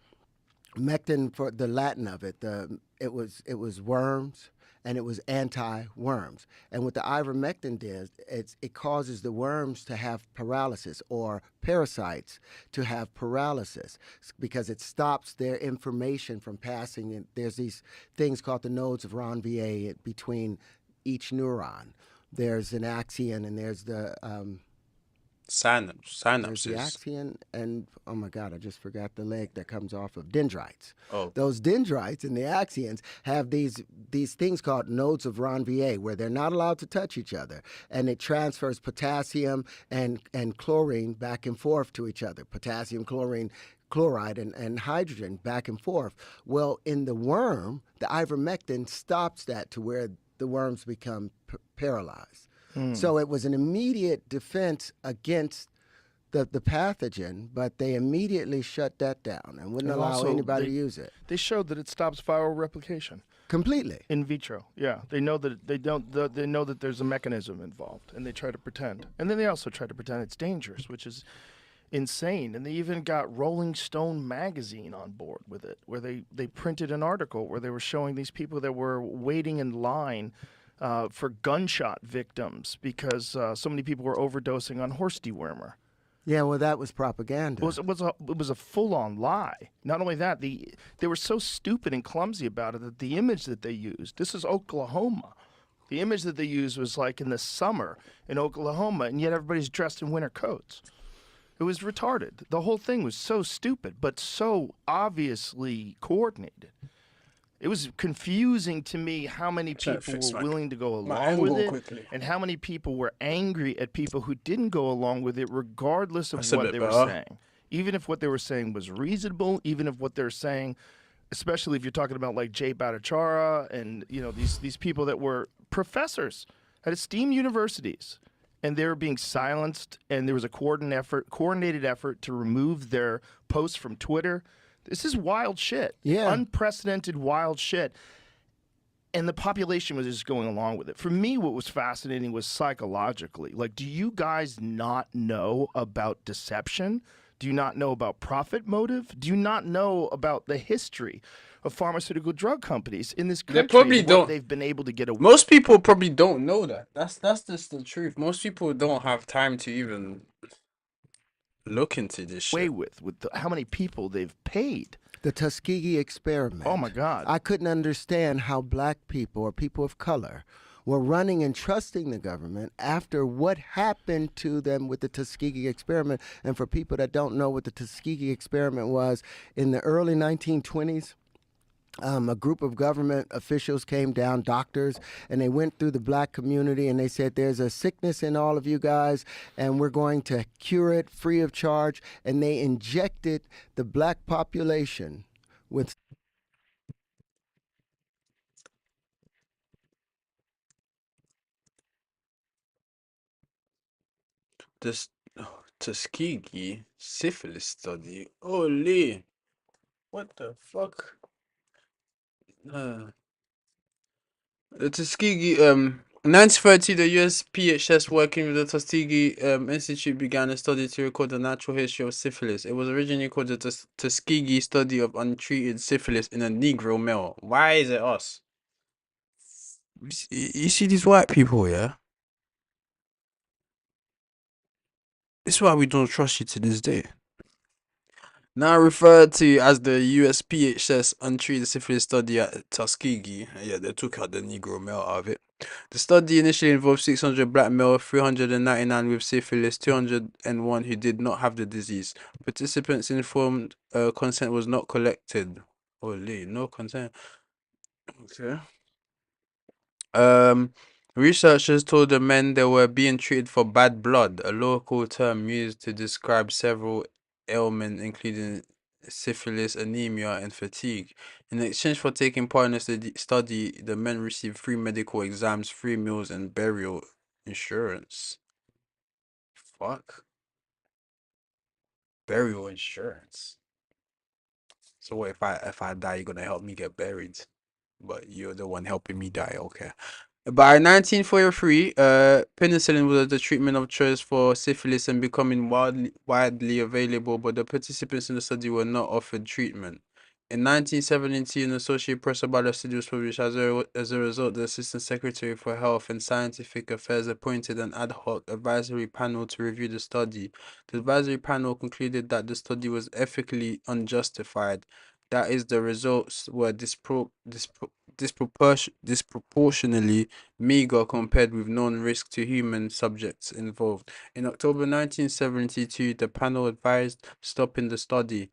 Mectin, for the Latin of it, it was worms, and it was anti-worms. And what the ivermectin does, it causes the worms to have paralysis, or parasites to have paralysis, because it stops their information from passing. And there's these things called the nodes of Ranvier between each neuron. There's an axion, and there's the synapses. There's the axion, and oh my God, I just forgot the leg that comes off of dendrites. Oh. Those dendrites and the axions have these things called nodes of Ranvier, where they're not allowed to touch each other, and it transfers potassium and chlorine back and forth to each other. Potassium, chlorine, chloride, and hydrogen back and forth. Well, in the worm, the ivermectin stops that to where the worms become paralyzed. So it was an immediate defense against the pathogen, but they immediately shut that down and wouldn't allow anybody to use it. They showed that it stops viral replication completely in vitro. Yeah, they know that they know that there's a mechanism involved, and they try to pretend. And then they also try to pretend it's dangerous, which is insane. And they even got Rolling Stone magazine on board with it, where they printed an article where they were showing these people that were waiting in line for gunshot victims because so many people were overdosing on horse dewormer. Yeah, well, that was propaganda. It was a full-on lie. Not only that, they were so stupid and clumsy about it that the image that they used, this is Oklahoma. The image that they used was like in the summer in Oklahoma, and yet everybody's dressed in winter coats. It was retarded. The whole thing was so stupid, but so obviously coordinated. It was confusing to me how many people were willing to go along with it and how many people were angry at people who didn't go along with it regardless of what they were saying. Even if what they were saying was reasonable, even if what they were saying especially if you're talking about like Jay Bhattacharya and these people that were professors at esteemed universities, and they were being silenced, and there was a coordinated effort to remove their posts from Twitter. This is wild shit. Yeah. Unprecedented wild shit. And the population was just going along with it. For me, what was fascinating was psychologically. Like, do you guys not know about deception? Do you not know about profit motive? Do you not know about the history of pharmaceutical drug companies in this country? They probably don't. They've been able to get away. Most people probably don't know that. That's just the truth. Most people don't have time to even look into this shit. With how many people they've paid. The Tuskegee experiment. Oh my God. I couldn't understand how black people or people of color were running and trusting the government after what happened to them with the Tuskegee experiment. And for people that don't know what the Tuskegee experiment was, in the early 1920s, a group of government officials came down, doctors, and they went through the black community and they said, there's a sickness in all of you guys and we're going to cure it free of charge. And they injected the black population with This Tuskegee syphilis study. Holy. What the fuck? The Tuskegee, 1930, the US PHS working with the Tuskegee Institute began a study to record the natural history of syphilis. It was originally called the Tuskegee Study of Untreated Syphilis in a Negro Male. Why is it us? You see these white people, yeah? This is why we don't trust you to this day. Now referred to as the USPHS Untreated Syphilis Study at Tuskegee. Yeah, they took out the Negro male out of it. The study initially involved 600 black males, 399 with syphilis, 201 who did not have the disease. Participants' informed consent was not collected. Holy, no consent. Okay. Researchers told the men they were being treated for bad blood, a local term used to describe several ailments, including syphilis, anemia, and fatigue. In exchange for taking part in the study, the men received free medical exams, free meals, and burial insurance. Fuck. Burial insurance. So what if I die, you're gonna help me get buried, but you're the one helping me die? Okay. By 1943, penicillin was the treatment of choice for syphilis and becoming widely available, but the participants in the study were not offered treatment. In 1972, an Associated Press about the study was published. As a result, the Assistant Secretary for Health and Scientific Affairs appointed an ad hoc advisory panel to review the study. The advisory panel concluded that the study was ethically unjustified. That is, the results were disproportionately meager compared with known risk to human subjects involved. In October 1972, the panel advised stopping the study.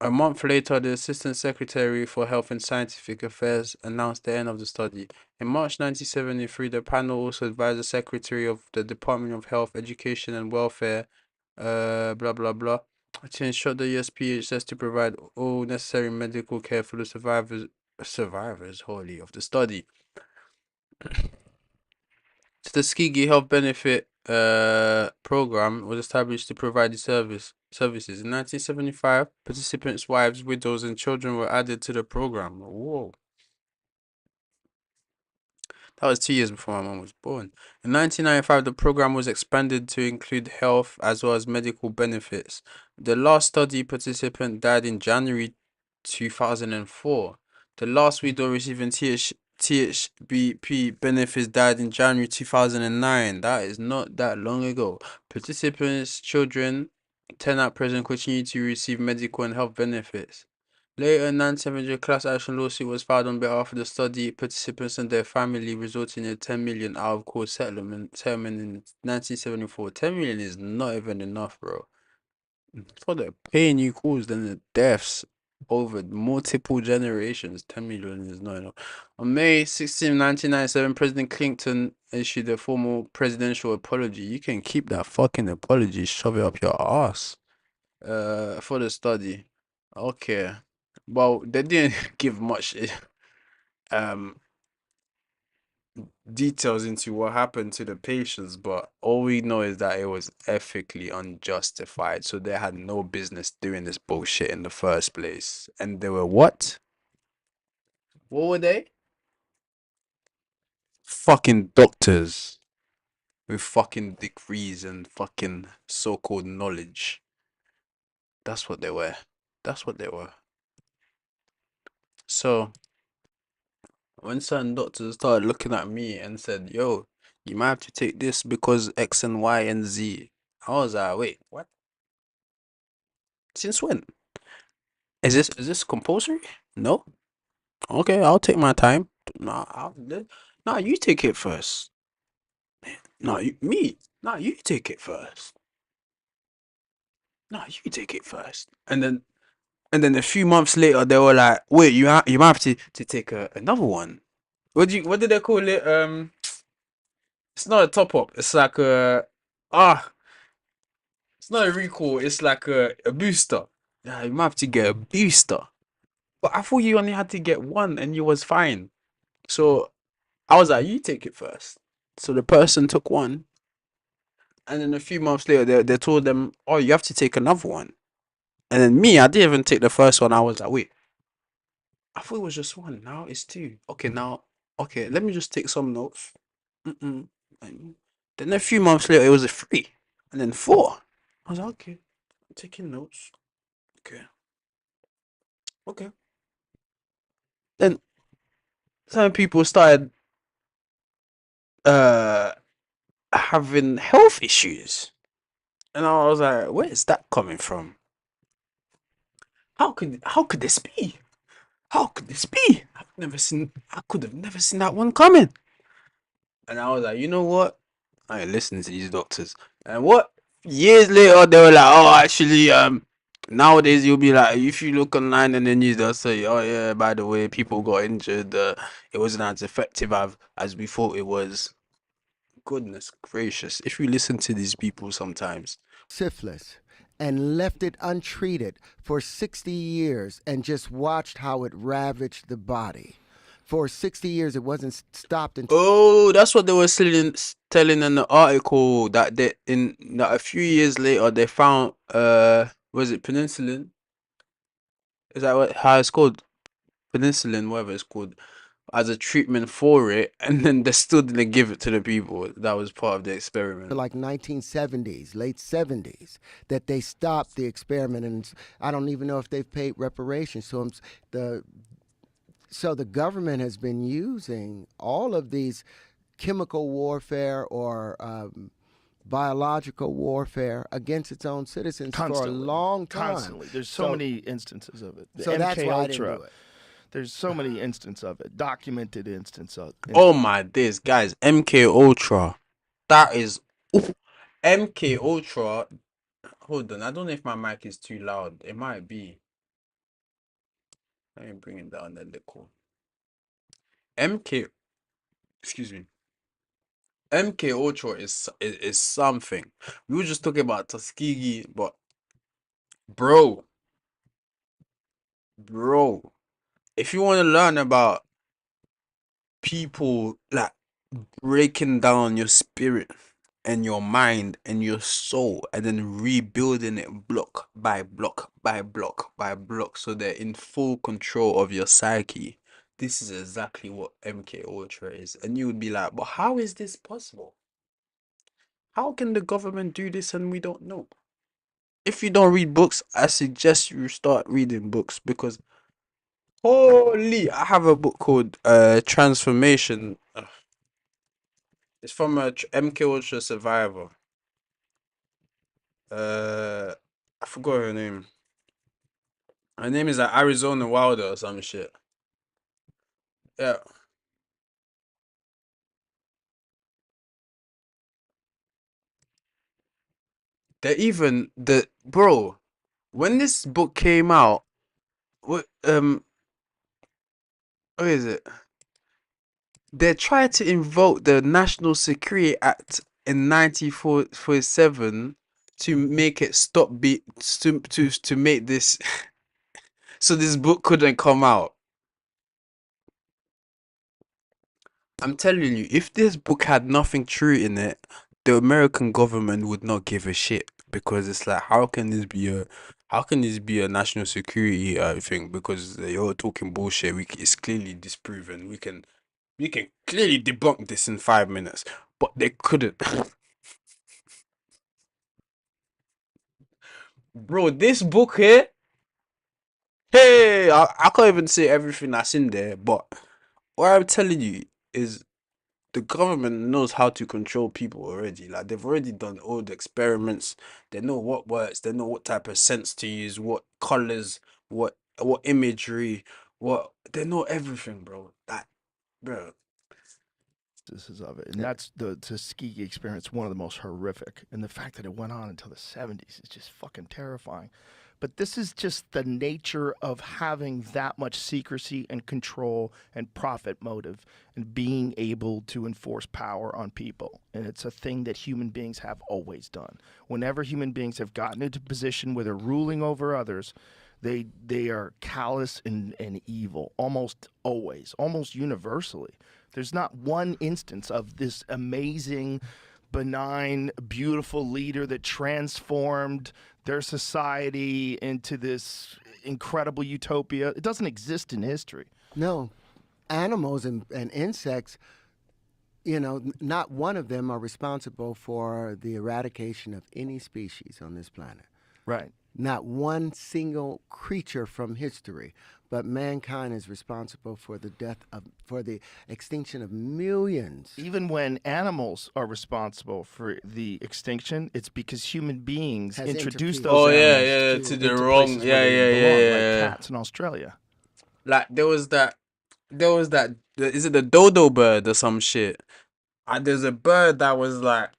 A month later, the Assistant Secretary for Health and Scientific Affairs announced the end of the study. In March 1973, the panel also advised the Secretary of the Department of Health, Education and Welfare, blah blah blah, to instruct the USPHS to provide all necessary medical care for the survivors wholly of the study. The Tuskegee Health Benefit program was established to provide the services. In 1975, participants' wives, widows, and children were added to the program. Whoa. That was 2 years before my mom was born. In 1995, the program was expanded to include health as well as medical benefits. The last study participant died in January 2004. The last widow receiving THBP benefits died in January 2009. That is not that long ago. Participants' children, 10 at present, continue to receive medical and health benefits. Later, a 900 class action lawsuit was filed on behalf of the study participants and their family, resulting in a 10 million out of court settlement in 1974. 10 million is not even enough, bro. For the pain you caused and the deaths over multiple generations, 10 million is not enough. On May 16, 1997, President Clinton issued a formal presidential apology. You can keep that fucking apology, shove it up your ass. For the study. Okay. Well, they didn't give much um details into what happened to the patients, but all we know is that it was ethically unjustified. So they had no business doing this bullshit in the first place. And they were what? What were they? Fucking doctors with fucking degrees and fucking so-called knowledge. That's what they were. That's what they were. So when certain doctors started looking at me and said, yo, you might have to take this because X and Y and Z. I was like, wait, what? Since when? Is this compulsory? No? Okay, I'll take my time. Nah, you take it first. No, me. Nah, you take it first. Nah, you take it first. And then a few months later, they were like, "Wait, you might have to take another one." What did they call it? It's not a top up. It's like it's not a recall. It's like a booster. Yeah, you might have to get a booster. But I thought you only had to get one, and you was fine. So I was like, "You take it first." So the person took one, and then a few months later, they told them, "Oh, you have to take another one." And then me, I didn't even take the first one. I was like, "Wait, I thought it was just one. Now it's two. Okay, now, okay, let me just take some notes." Mm-mm. And then a few months later, it was a three, and then four. I was like, okay, I'm taking notes. Okay, okay. Then some people started uh having health issues, and I was like, where's that coming from? How could this be? How could this be? I could have never seen that one coming. And I was like, you know what? I ain't listening to these doctors. And what? Years later, they were like, oh, actually, nowadays you'll be like, if you look online and the news, they'll say, oh yeah, by the way, people got injured. It wasn't as effective as we thought it was. Goodness gracious! If you listen to these people sometimes, syphilis and left it untreated for 60 years and just watched how it ravaged the body. For 60 years, it wasn't stopped until... Oh, that's what they were telling in the article that that a few years later they found was it penicillin? Is that how it's called? Penicillin, whatever it's called, as a treatment for it, and then they still didn't give it to the people that was part of the experiment. Like 1970s, late 70s, that they stopped the experiment, and I don't even know if they've paid reparations. So the government has been using all of these chemical warfare or biological warfare against its own citizens for a long time. Constantly. There's so many instances of it. So that's why I didn't do it. There's so many instances of it, documented instances of it. Oh my days, guys! MK Ultra, that is MK Ultra. Hold on, I don't know if my mic is too loud. It might be. Let me bring it down a little. MK, excuse me. MK Ultra is something. We were just talking about Tuskegee, but bro, if you want to learn about people like breaking down your spirit and your mind and your soul and then rebuilding it block by block by block by block so they're in full control of your psyche, this is exactly what MK Ultra is. And you would be like, but how is this possible? How can the government do this and we don't know? If you don't read books, I suggest you start reading books, because holy, I have a book called Transformation. It's from a MK Ultra survivor. I forgot her name. Her name is like Arizona Wilder or some shit. Yeah. Bro, when this book came out, what is it? They tried to invoke the National Security Act in 1947 to make it stop to make this so this book couldn't come out. I'm telling you, if this book had nothing true in it, the American government would not give a shit, because it's like, how can this be a national security thing? Because you're talking bullshit. It's clearly disproven. We can clearly debunk this in 5 minutes, but they couldn't. Bro, this book here, hey, I can't even say everything that's in there, but what I'm telling you is the government knows how to control people already. Like, they've already done all the experiments. They know what works. They know what type of scents to use, what colors, what imagery, what they know everything, bro. That, bro. This is of it, and that's the Tuskegee experience, one of the most horrific, and the fact that it went on until the 70s is just fucking terrifying. But this is just the nature of having that much secrecy and control and profit motive and being able to enforce power on people. And it's a thing that human beings have always done. Whenever human beings have gotten into a position where they're ruling over others, they are callous and evil, almost always, almost universally. There's not one instance of this amazing, benign, beautiful leader that transformed their society into this incredible utopia. It doesn't exist in history. No. Animals and insects, not one of them are responsible for the eradication of any species on this planet. Right. Not one single creature from history, but mankind is responsible for the extinction of millions. Even when animals are responsible for the extinction, it's because human beings introduced those animals to the into wrong, places where they belong, like cats in Australia. Like, there was that. Is it the dodo bird or some shit? There's a bird that was like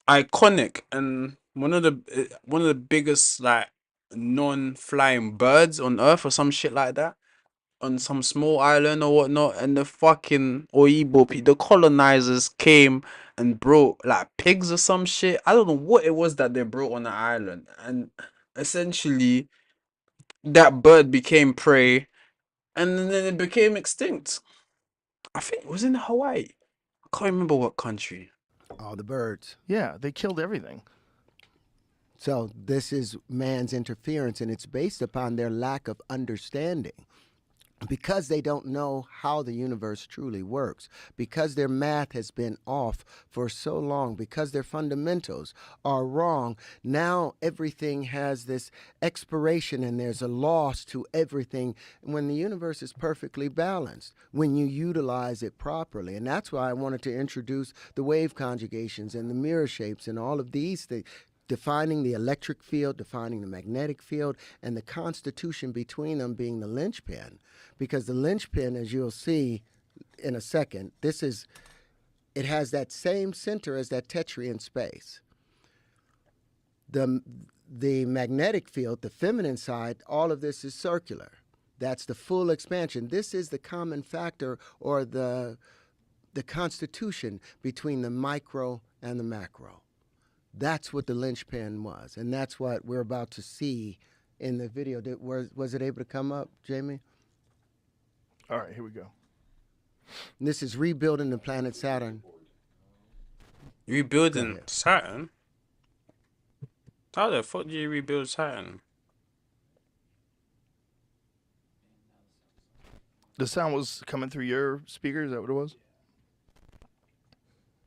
iconic and one of the biggest like non-flying birds on Earth or some shit like that, on some small island or whatnot, and the fucking the colonizers came and brought like pigs or some shit. I don't know what it was that they brought on the island, and essentially that bird became prey, and then it became extinct. I think it was in Hawaii. I can't remember what country. All the birds. Yeah, they killed everything. So this is man's interference, and it's based upon their lack of understanding. Because they don't know how the universe truly works, because their math has been off for so long, because their fundamentals are wrong, now everything has this expiration and there's a loss to everything when the universe is perfectly balanced, when you utilize it properly. And that's why I wanted to introduce the wave conjugations and the mirror shapes and all of these things, defining the electric field, defining the magnetic field, and the constitution between them being the linchpin. Because the linchpin, as you'll see in a second, it has that same center as that tetrine space. The magnetic field, the feminine side, all of this is circular. That's the full expansion. This is the common factor, or the constitution between the micro and the macro. That's what the linchpin was, and that's what we're about to see in the video. Was it able to come up, Jamie? All right, here we go. And this is rebuilding the planet Saturn. Rebuilding Saturn? How the fuck do you rebuild Saturn? The sound was coming through your speakers. Is that what it was?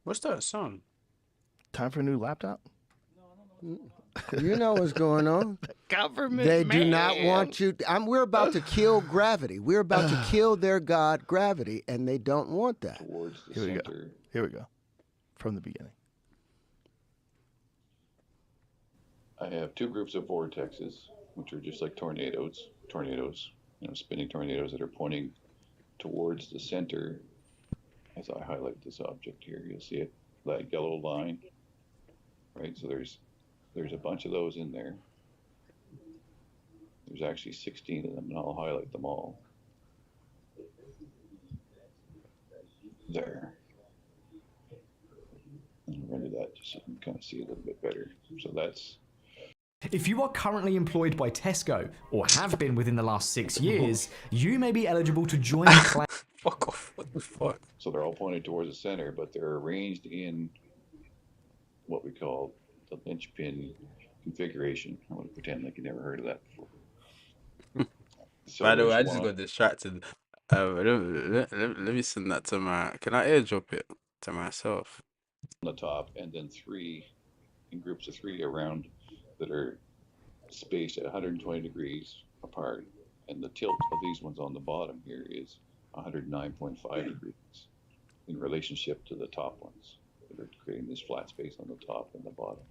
What's that sound? Time for a new laptop? You know what's going on. The government, They do not want you. We're about to kill gravity. We're about to kill their god, gravity, and they don't want that. Towards the Here we go. center. Here we go. From the beginning. I have two groups of vortexes, which are just like tornadoes, spinning tornadoes that are pointing towards the center. As I highlight this object here, you'll see it, that yellow line, right? So there's a bunch of those in there. There's actually 16 of them, and I'll highlight them all. There. And I'll render that just so you can kind of see a little bit better. So that's If you are currently employed by Tesco, or have been within the last 6 years, you may be eligible to join the clan. Fuck off. What the fuck? So they're all pointed towards the center, but they're arranged in what we call the linchpin configuration. I'm going to pretend like you never heard of that before. So By the way, I there's just one got distracted. Let me send that to my. Can I airdrop it to myself? on the top, and then three in groups of three around that are spaced at 120 degrees apart. And the tilt of these ones on the bottom here is 109.5 degrees in relationship to the top ones. They're creating this flat space on the top and the bottom.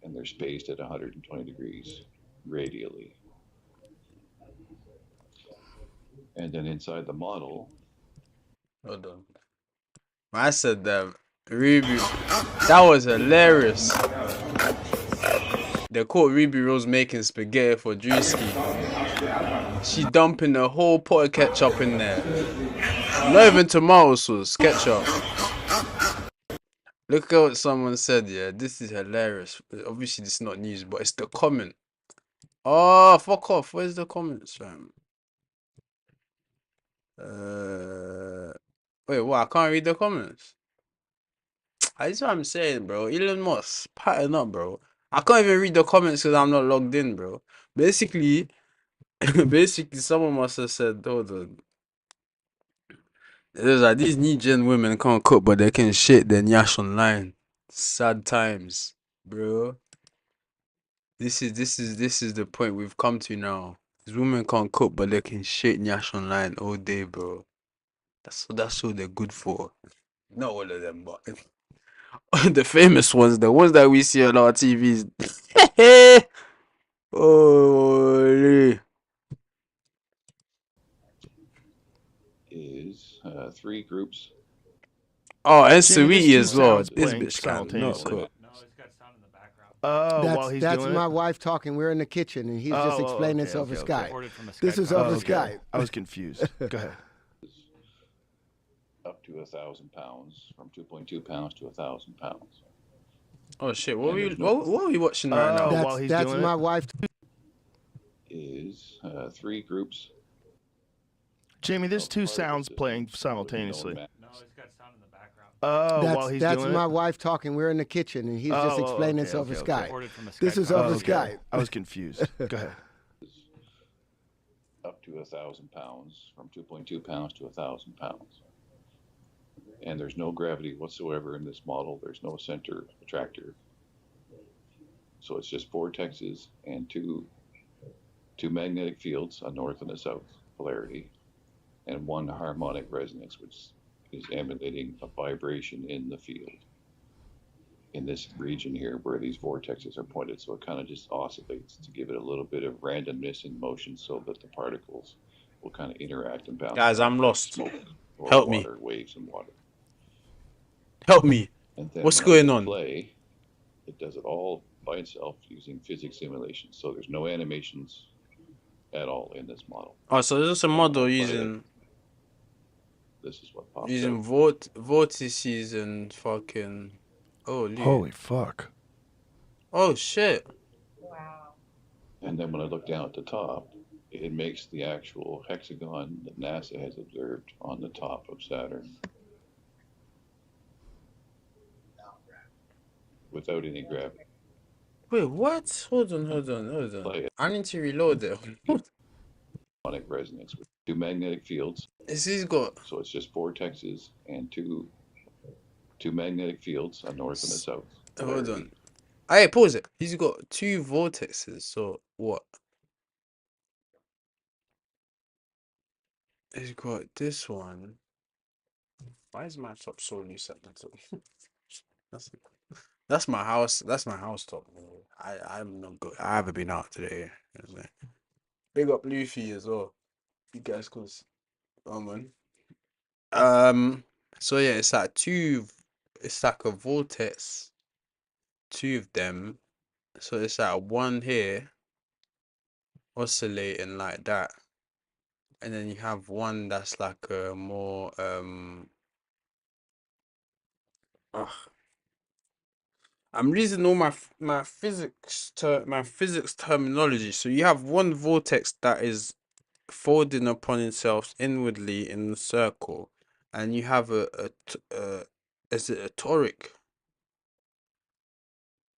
And they're spaced at 120 degrees radially. And then inside the model. Hold on. When I said that, Ruby, that was hilarious. They caught Ruby Rose making spaghetti for Drewski. She dumping the whole pot of ketchup in there. Not even tomato sauce, ketchup. Look at what someone said, yeah. This is hilarious. Obviously, this is not news, but it's the comment. Oh, fuck off. Where's the comments, fam? Wait, what? I can't read the comments. That's what I'm saying, bro. Elon Musk, pattern up, bro. I can't even read the comments because I'm not logged in, bro. Basically, someone must have said, hold on. It was like, these new gen women can't cook, but they can shit their nyash online. Sad times, bro. This is the point we've come to now. These women can't cook, but they can shit nyash online all day, bro. That's what they're good for. Not all of them, but the famous ones, the ones that we see on our TVs. Holy. Is three groups. Oh, and Jimmy, this Sweetie two as well. sounds This playing bitch can not simultaneously. cook. That's, While he's that's doing my it? wife talking. We're in the kitchen, and he's just explaining this over Skype. This is over Skype. I was confused. Go ahead. Up to 1,000 pounds, from 2.2 pounds to 1,000 pounds. Oh shit! What are we watching right now? That's my wife. Is three groups. Jamie, there's two sounds playing simultaneously. That's, while he's that's doing my it? wife talking. We're in the kitchen, and he's just explaining this over Skype. This is over Skype. I was confused. Go ahead. Up to 1,000 pounds, from 2.2 pounds to 1,000 pounds. And there's no gravity whatsoever in this model. There's no center attractor. So it's just vortexes and two magnetic fields, a north and a south polarity, and one harmonic resonance, which is emanating a vibration in the field in this region here where these vortexes are pointed. So it kind of just oscillates to give it a little bit of randomness in motion so that the particles will kind of interact and bounce. Guys, I'm lost. Help me. Waves and water. Help me. What's going on? Play, it does it all by itself using physics simulations. So there's no animations at all in this model. Oh, so there's just a model using. This is what pops using out. vortices and fucking. Holy fuck. Oh shit. Wow. And then when I look down at the top, it makes the actual hexagon that NASA has observed on the top of Saturn. Without any gravity. Wait, what? Hold on. I need to reload it. Harmonic resonance with two magnetic fields. He's got. So it's just vortexes and two magnetic fields, a north and a south. Hold on. Hey, pause it. He's got two vortexes. So what? He's got this one. Why is my top so loose at the top? That's my house. That's my house top. I'm not good. I haven't been out today. Big up Luffy as well. You guys, cause man. So yeah, it's like two. It's like a vortex. Two of them. So it's like one here, oscillating like that, and then you have one that's like a more I'm losing all my physics terminology. So you have one vortex that is folding upon itself inwardly in the circle, and you have is it a toric?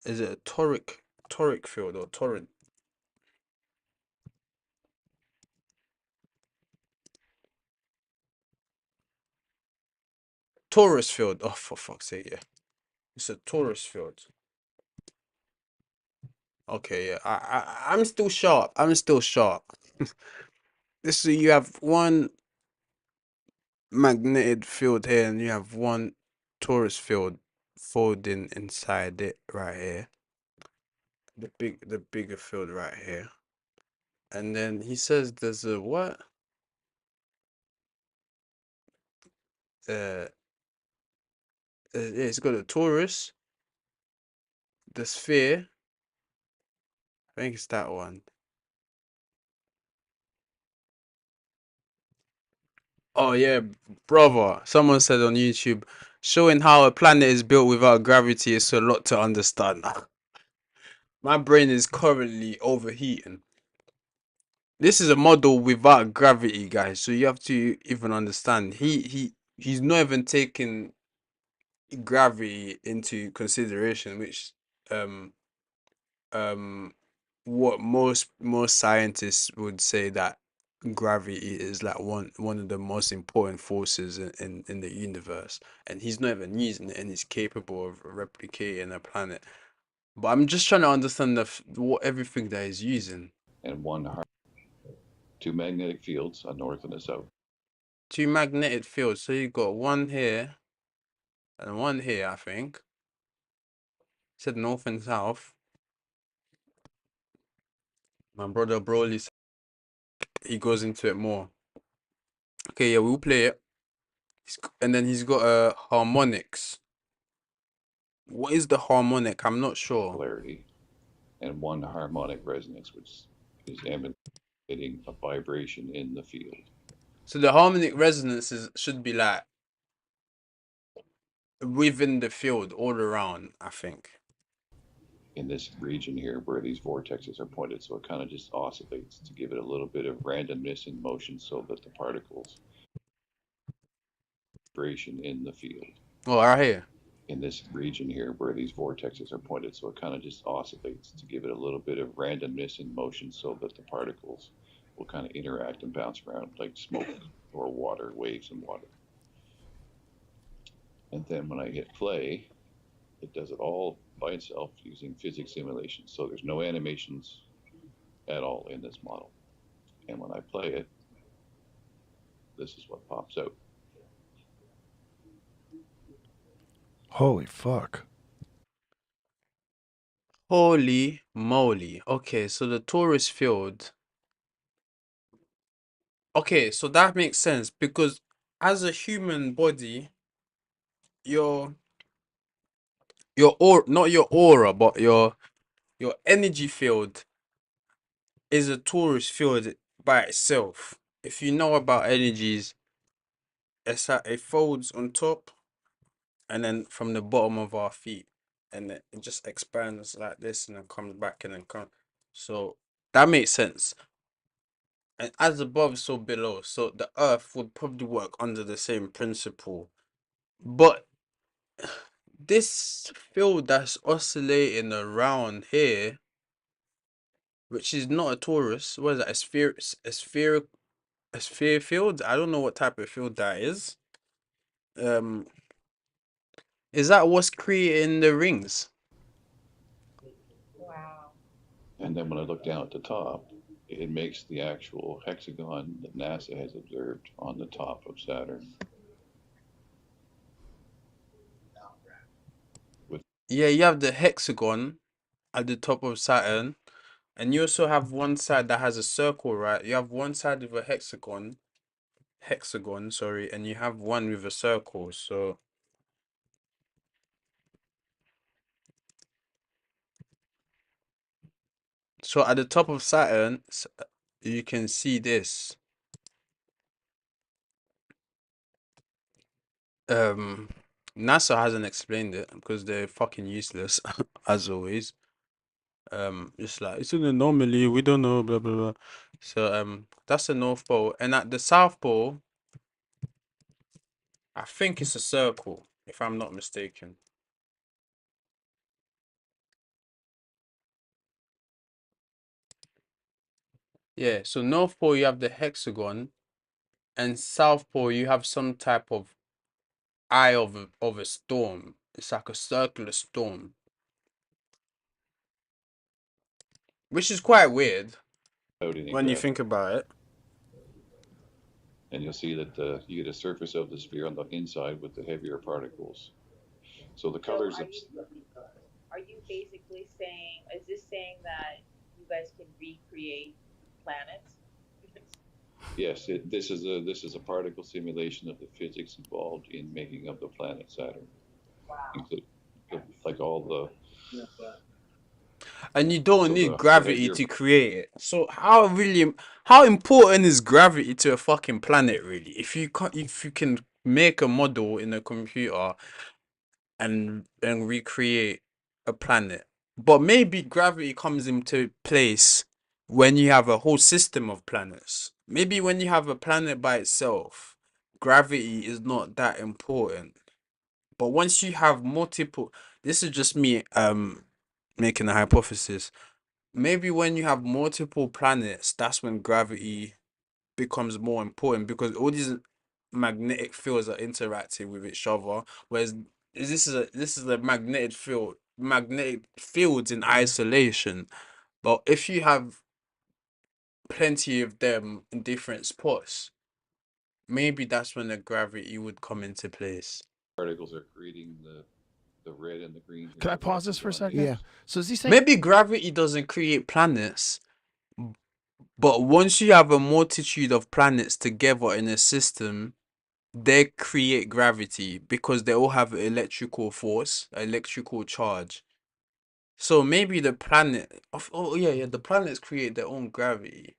Is it a toric field or torrent? Torus field. Oh, for fuck's sake, yeah. It's a torus field. Okay, yeah. I'm still sharp. I'm still sharp. This so you have one magnetic field here, and you have one torus field folding inside it right here. The bigger field right here. And then he says there's a what? Yeah, it's got a torus, the sphere. I think it's that one. Oh yeah, brother. Someone said on YouTube, showing how a planet is built without gravity is a lot to understand. My brain is currently overheating. This is a model without gravity, guys. So you have to even understand. He's not even taking gravity into consideration, which um what most scientists would say that gravity is like one of the most important forces in the universe, and he's not even using it, and he's capable of replicating a planet. But I'm just trying to understand what everything that he's using. And two magnetic fields, a north and a south. Two magnetic fields. So you got one here and one here, I think. Said north and south. My brother Broly, he goes into it more. Okay, yeah, we'll play it. And then he's got harmonics. What is the harmonic? I'm not sure. Polarity. And one harmonic resonance, which is emanating a vibration in the field. So the harmonic resonances should be like within the field all around, I think. In this region here where these vortexes are pointed, so it kind of just oscillates to give it a little bit of randomness in motion so that the particles vibration in the field. Oh, right here. In this region here where these vortexes are pointed, so it kind of just oscillates to give it a little bit of randomness in motion so that the particles will kind of interact and bounce around like smoke or water, waves and water. And then when I hit play, it does it all by itself using physics simulations. So there's no animations at all in this model. And when I play it, this is what pops out. Holy fuck. Holy moly. Okay, so the torus field. Okay, so that makes sense because as a human body, your not your aura, but your energy field is a torus field by itself. If you know about energies, it folds on top and then from the bottom of our feet, and it just expands like this and then comes back and then comes. So that makes sense. And as above, so below. So the earth would probably work under the same principle. But this field that's oscillating around here, which is not a torus, what is that? A sphere field? I don't know what type of field that is. Is that what's creating the rings? And then when I look down at the top, it makes the actual hexagon that NASA has observed on the top of Saturn. Yeah, you have the hexagon at the top of Saturn, and you also have one side that has a circle, right? You have one side with a hexagon, sorry, and you have one with a circle. So at the top of Saturn, you can see this. NASA hasn't explained it because they're fucking useless as always. Just like it's an anomaly, we don't know, blah blah blah. So that's the North Pole, and at the South Pole, I think it's a circle, if I'm not mistaken. Yeah, so North Pole you have the hexagon, and South Pole you have some type of eye of a storm. It's like a circular storm, which is quite weird when you think about it. And you'll see that you get a surface of the sphere on the inside with the heavier particles. So the colors of... Are you basically saying, is this saying that you guys can recreate planets? Yes, this is a particle simulation of the physics involved in making up the planet Saturn. Wow. Like all the... And you don't need gravity to create it. So how important is gravity to a fucking planet really? If you can make a model in a computer and recreate a planet. But maybe gravity comes into place when you have a whole system of planets. Maybe when you have a planet by itself, gravity is not that important. But once you have multiple, this is just me making a hypothesis. Maybe when you have multiple planets, that's when gravity becomes more important because all these magnetic fields are interacting with each other. Whereas this is a magnetic fields in isolation. But if you have plenty of them in different spots, maybe that's when the gravity would come into place. Particles are creating the red and the green. Can I pause this for a second? Yeah. So is he saying Maybe gravity doesn't create planets, but once you have a multitude of planets together in a system, they create gravity because they all have electrical force, electrical charge. So maybe the planet the planets create their own gravity.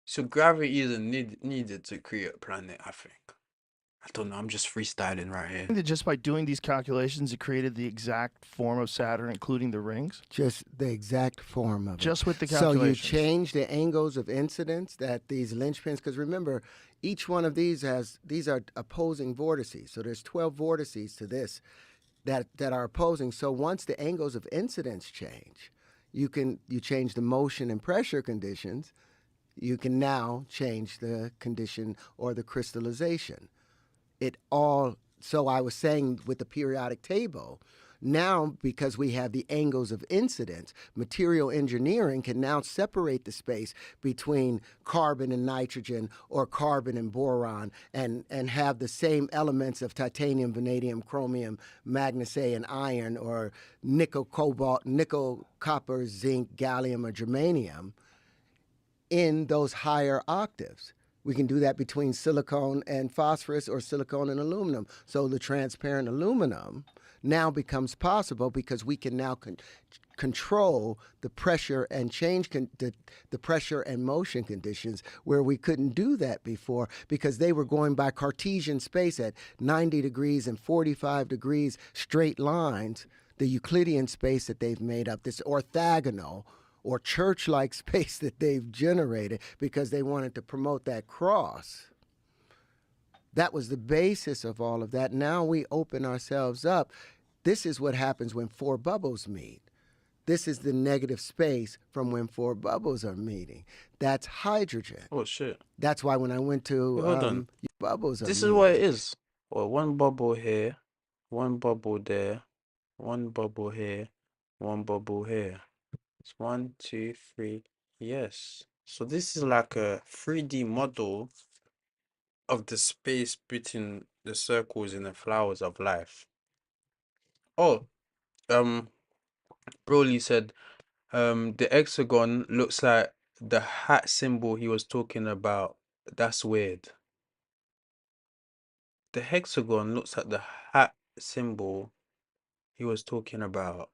So gravity isn't needed to create a planet, I think. I don't know, I'm just freestyling right here. that just by doing these calculations, it created the exact form of Saturn, including the rings? Just the exact form of it. Just with the So you calculations. change the angles of incidence that these linchpins, because remember, each one of these are opposing vortices. So there's 12 vortices to this that are opposing. So once the angles of incidence change, you change the motion and pressure conditions, you can now change the condition or the crystallization. So I was saying with the periodic table, now because we have the angles of incidence, material engineering can now separate the space between carbon and nitrogen or carbon and boron and have the same elements of titanium, vanadium, chromium, magnesium, and iron, or nickel, cobalt, nickel, copper, zinc, gallium, or germanium in those higher octaves. We can do that between silicon and phosphorus or silicon and aluminum. So the transparent aluminum now becomes possible because we can now control the pressure and change the pressure and motion conditions where we couldn't do that before because they were going by Cartesian space at 90 degrees and 45 degrees straight lines, the Euclidean space that they've made up, this orthogonal or church-like space that they've generated because they wanted to promote that cross. That was the basis of all of that. Now we open ourselves up. This is what happens when four bubbles meet. This is the negative space from when four bubbles are meeting. That's hydrogen. Oh shit. That's why when I went to Hold on. bubbles This are is what it is. Well, one bubble here, one bubble there, one bubble here, one bubble here. It's 1, 2, 3. Yes. So this is like a 3D model of the space between the circles in the flowers of life. Oh, Broly said, the hexagon looks like the hat symbol he was talking about. That's weird. The hexagon looks like the hat symbol he was talking about.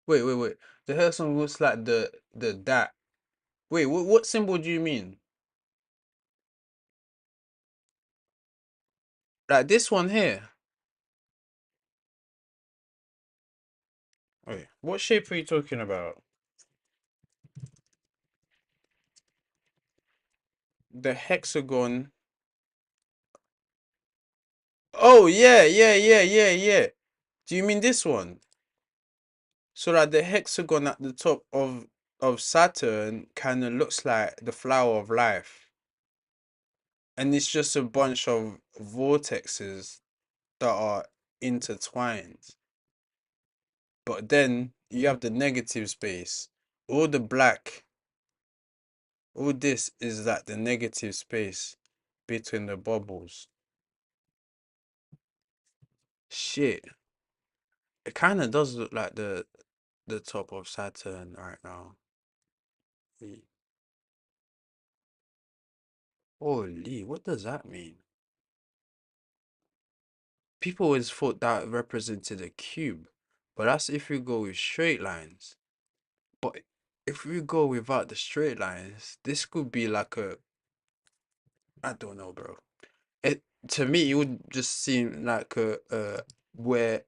Wait. The hexagon looks like the that. Wait, what symbol do you mean? like this one here. Wait, what shape are you talking about? The hexagon. Oh yeah. Do you mean this one? So that the hexagon at the top of Saturn kind of looks like the flower of life, and it's just a bunch of vortexes that are intertwined. But then you have the negative space. All the black, all this is like the negative space between the bubbles. Shit. It kind of does look like the top of Saturn right now. Holy, what does that mean? People always thought that represented a cube, but that's if we go with straight lines. But if we go without the straight lines, this could be like I don't know, bro. To me, it would just seem like where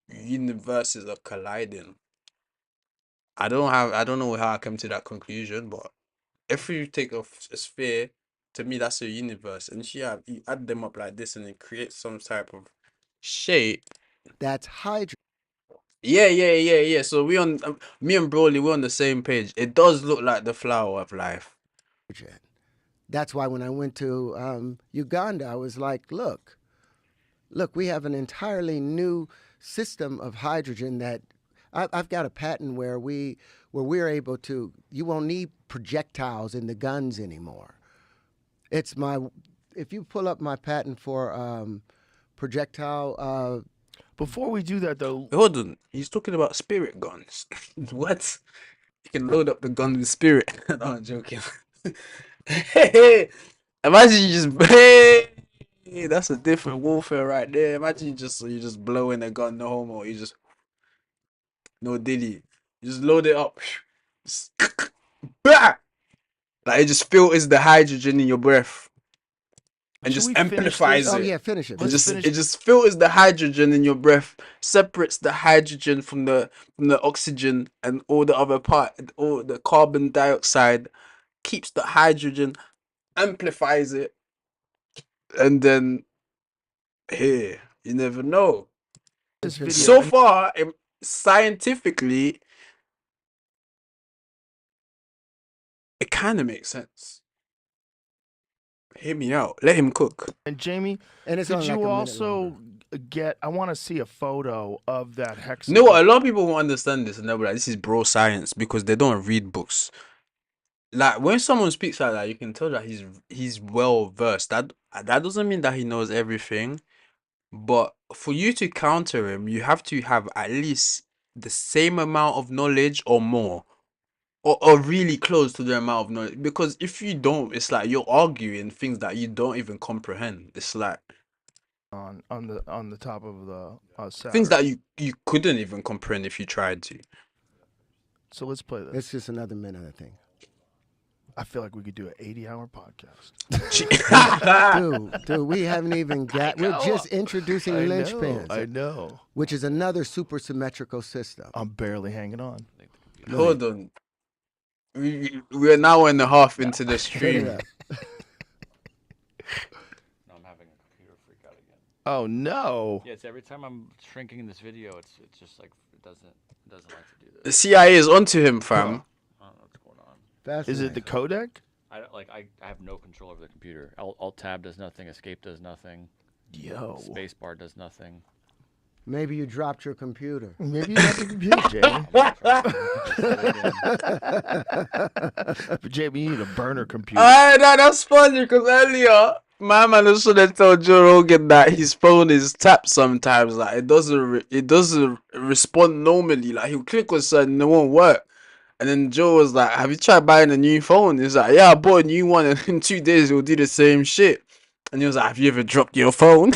universes are colliding. I don't know how I came to that conclusion, but if you take a sphere, to me that's a universe, and you add them up like this, and it creates some type of shape. That's hydrogen. Yeah. So me and Broly, we're on the same page. It does look like the flower of life. That's why when I went to Uganda, I was like, look, we have an entirely new system of hydrogen that I've got a patent where we're able to, you won't need projectiles in the guns anymore. If you pull up my patent for projectile. Before we do that, though. Hold on. He's talking about spirit guns. What? You can load up the gun with spirit. No, I'm joking. Imagine you just. Hey, that's a different warfare right there. Imagine you just blowing a gun, no homo. You just. No dilly. You just load it up. Like it just filters the hydrogen in your breath. And just amplifies it. Oh yeah, finish it. It just filters the hydrogen in your breath, separates the hydrogen from the oxygen and all the other all the carbon dioxide, keeps the hydrogen, amplifies it, and then here you never know. So far, scientifically, it kind of makes sense. Hear me out. Let him cook. And Jamie, could you also get? I want to see a photo of that hexagon. You know what? A lot of people won't understand this, and they'll be like, "This is bro science," because they don't read books. Like when someone speaks like that, you can tell that he's well versed. That doesn't mean that he knows everything, but for you to counter him, you have to have at least the same amount of knowledge or more. Or really close to the amount of knowledge, because if you don't, it's like you're arguing things that you don't even comprehend. It's like on the top of the Saturn. Things that you couldn't even comprehend if you tried to. So let's play this. It's just another minute, I think. I feel like we could do an 80-hour podcast. dude, we haven't even got. We're just introducing linchpins. I know. Which is another super symmetrical system. I'm barely hanging on. Hold on. We're an hour and a half into the stream. I'm having a computer freak out again. Oh no! Yeah, it's every time I'm shrinking this video, it's just like it doesn't like to do this. The CIA is onto him, fam. I don't know what's going on. Is it the codec? I have no control over the computer. Alt tab does nothing. Escape does nothing. Yo. Spacebar does nothing. Maybe you dropped your computer. Maybe you dropped your computer, Jamie. But Jamie, you need a burner computer. No, that's funny because earlier my man also told Joe Rogan that his phone is tapped sometimes. Like it doesn't respond normally. Like he'll click on something, it won't work. And then Joe was like, "Have you tried buying a new phone?" He's like, "Yeah, I bought a new one, and in 2 days it'll do the same shit." And he was like, "Have you ever dropped your phone?"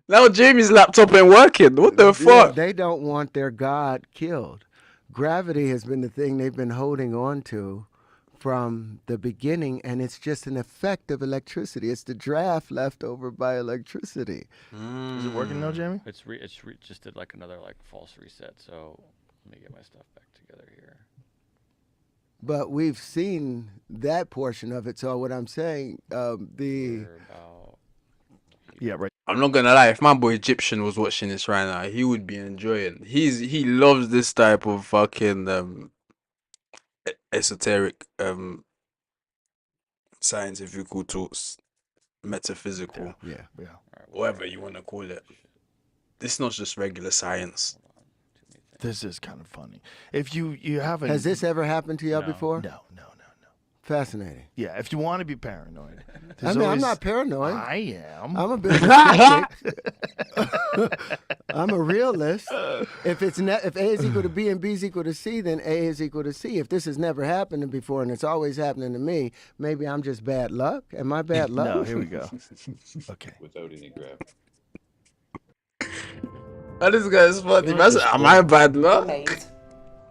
Now Jamie's laptop ain't working. What the fuck? They don't want their god killed. Gravity has been the thing they've been holding on to from the beginning, and it's just an effect of electricity. It's the draft left over by electricity. Is it working now, Jamie? It's just did like another like false reset. So let me get my stuff back together here. But we've seen that portion of it. So what I'm saying, yeah, right. I'm not gonna lie. If my boy Egyptian was watching this right now, he would be enjoying. He loves this type of fucking esoteric scientific talks, metaphysical, yeah, whatever you want to call it. This is not just regular science. This is kind of funny. If you haven't, has this ever happened to y'all before? No. Fascinating. Yeah, if you want to be paranoid. I mean, I'm not paranoid. I am. I'm a bit of a skeptic. I'm a realist. If A is equal to B and B is equal to C, then A is equal to C. If this has never happened before and it's always happening to me, maybe I'm just bad luck. Am I bad luck? No, here we go. Okay. Without any graph. Oh, this guy is funny. Am I bad luck?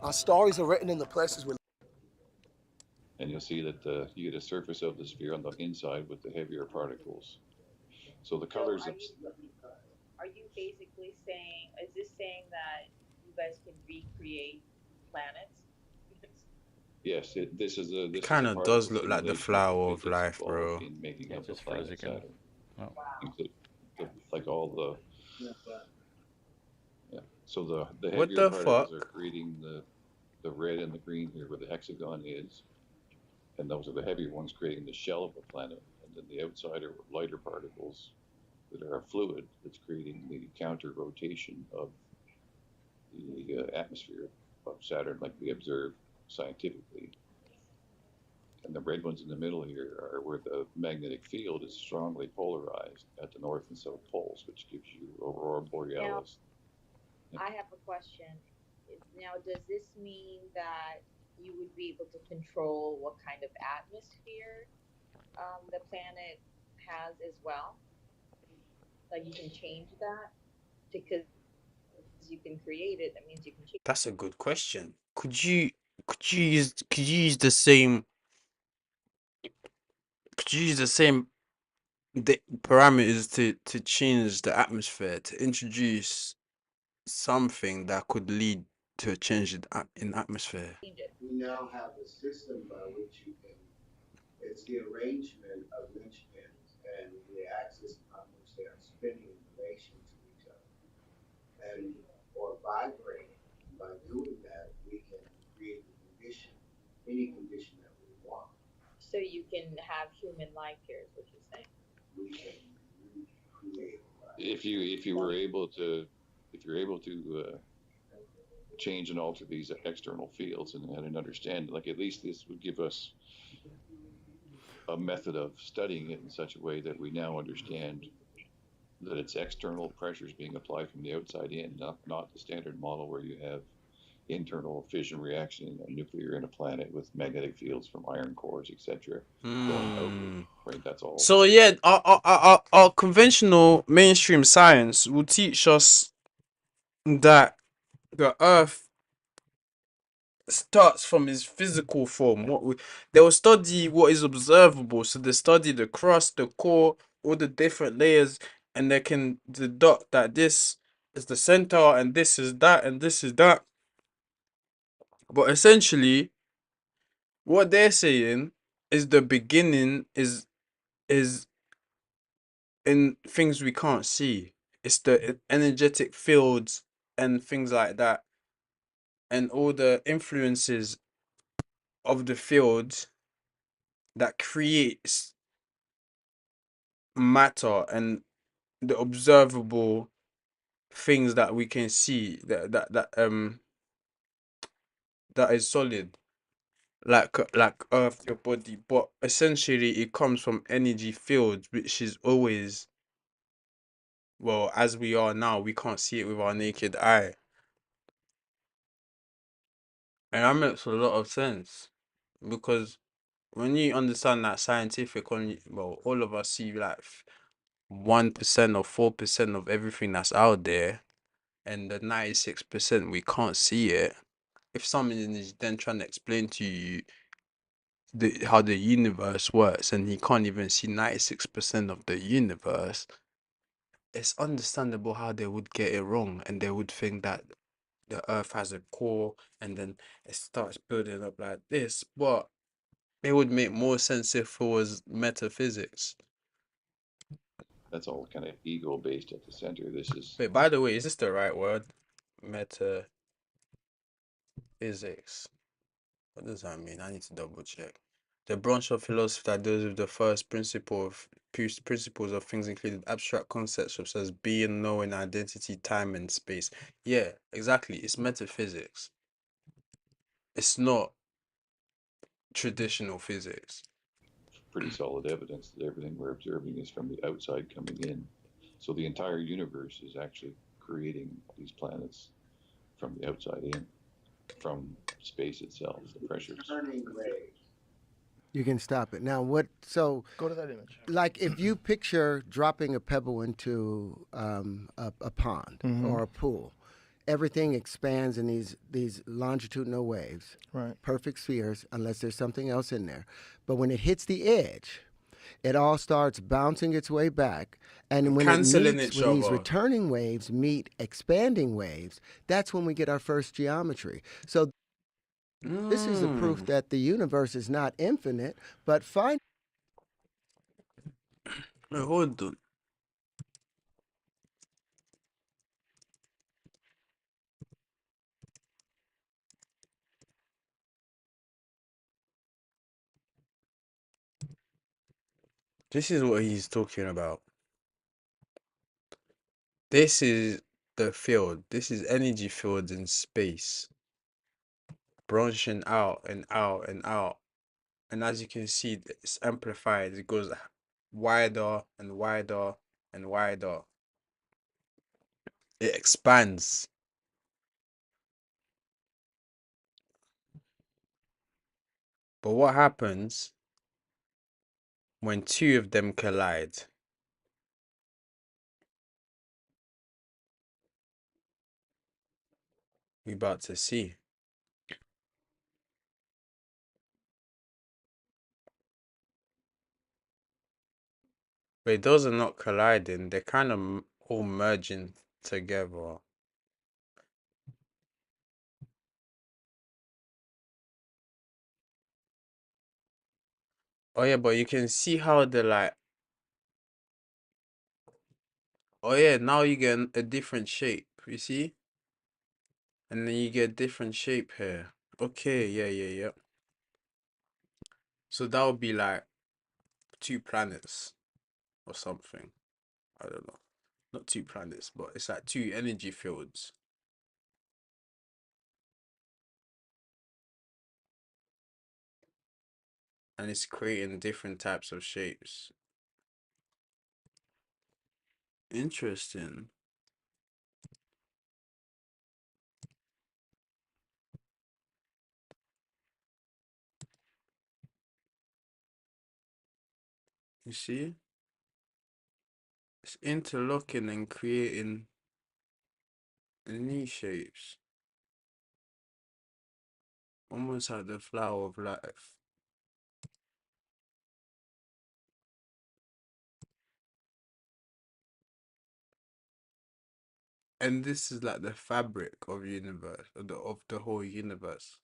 Our stories are written in the places we. And you'll see that you get a surface of the sphere on the inside with the heavier particles. So the colors. Are you basically saying? Is this saying that you guys can recreate planets? Yes, this is a. This Kind of does look like the flower of life, bro. In making up the planet Saturn. Like all the. Yeah. So the heavier particles are creating the red and the green here, where the hexagon is. And those are the heavier ones creating the shell of the planet. And then the outside are lighter particles that are a fluid that's creating the counter rotation of the atmosphere of Saturn, like we observe scientifically. And the red ones in the middle here are where the magnetic field is strongly polarized at the north and south poles, which gives you aurora borealis. Now, I have a question. Now, does this mean that you would be able to control what kind of atmosphere the planet has as well? Like you can change that? Because you can create it, that means you can change. That's a good question. Could you use the same parameters to change the atmosphere, to introduce something that could lead to a change in atmosphere? We now have a system by which you can, it's the arrangement of linchpins and the axis on which they are spinning in relation to each other. And, or vibrating. By doing that, we can create the condition, any condition that we want. So you can have human life here, is what you're saying? We can recreate life. If you're able to change and alter these external fields and understand, like at least this would give us a method of studying it in such a way that we now understand that it's external pressures being applied from the outside in, not the standard model where you have internal fission reaction in a nuclear in a planet with magnetic fields from iron cores, etc. Right, that's all. So yeah, our conventional mainstream science will teach us that the Earth starts from its physical form. They will study what is observable. So they study the crust, the core, all the different layers, and they can deduct that this is the center, and this is that, and this is that. But essentially, what they're saying is the beginning is in things we can't see. It's the energetic fields and things like that, and all the influences of the fields that creates matter and the observable things that we can see that is solid, like Earth, your body. But essentially it comes from energy fields, which is always, well, as we are now, we can't see it with our naked eye. And that makes a lot of sense, because when you understand that scientific, all of us see like 1% or 4% of everything that's out there, and the 96% we can't see it. If someone is then trying to explain to you how the universe works, and he can't even see 96% of the universe, it's understandable how they would get it wrong, and they would think that the Earth has a core, and then it starts building up like this. But it would make more sense if it was metaphysics. That's all kind of ego based at the center. This is. Wait, by the way, is this the right word? Metaphysics. What does that mean? I need to double check. The branch of philosophy that deals with the first principles of things, including abstract concepts such as being, knowing, identity, time, and space. Yeah, exactly. It's metaphysics. It's not traditional physics. Pretty solid evidence that everything we're observing is from the outside coming in. So the entire universe is actually creating these planets from the outside in, from space itself, the pressures. You can stop it. Now, what, so. Go to that image. Like if you picture dropping a pebble into a pond or a pool, everything expands in these longitudinal waves, right? Perfect spheres, unless there's something else in there. But when it hits the edge, it all starts bouncing its way back. And when canceling it meets, each when these other. returning waves meet expanding waves, that's when we get our first geometry. So this is the proof that the universe is not infinite, but finite. Hold on. This is what he's talking about. This is the field. This is energy fields in space. Branching out and out and out. And as you can see, it's amplified. It goes wider and wider and wider. It expands. But what happens when two of them collide? We're about to see. But those are not colliding. They're kind of all merging together. Oh yeah, but you can see how they're like. Oh yeah, now you get a different shape. You see? And then you get a different shape here. Okay, yeah. So that would be like 2 planets or something. I don't know. Not 2 planets, but it's like 2 energy fields. And it's creating different types of shapes. Interesting. You see? It's interlocking and creating new shapes. Almost like the flower of life. And this is like the fabric of universe, of the whole universe.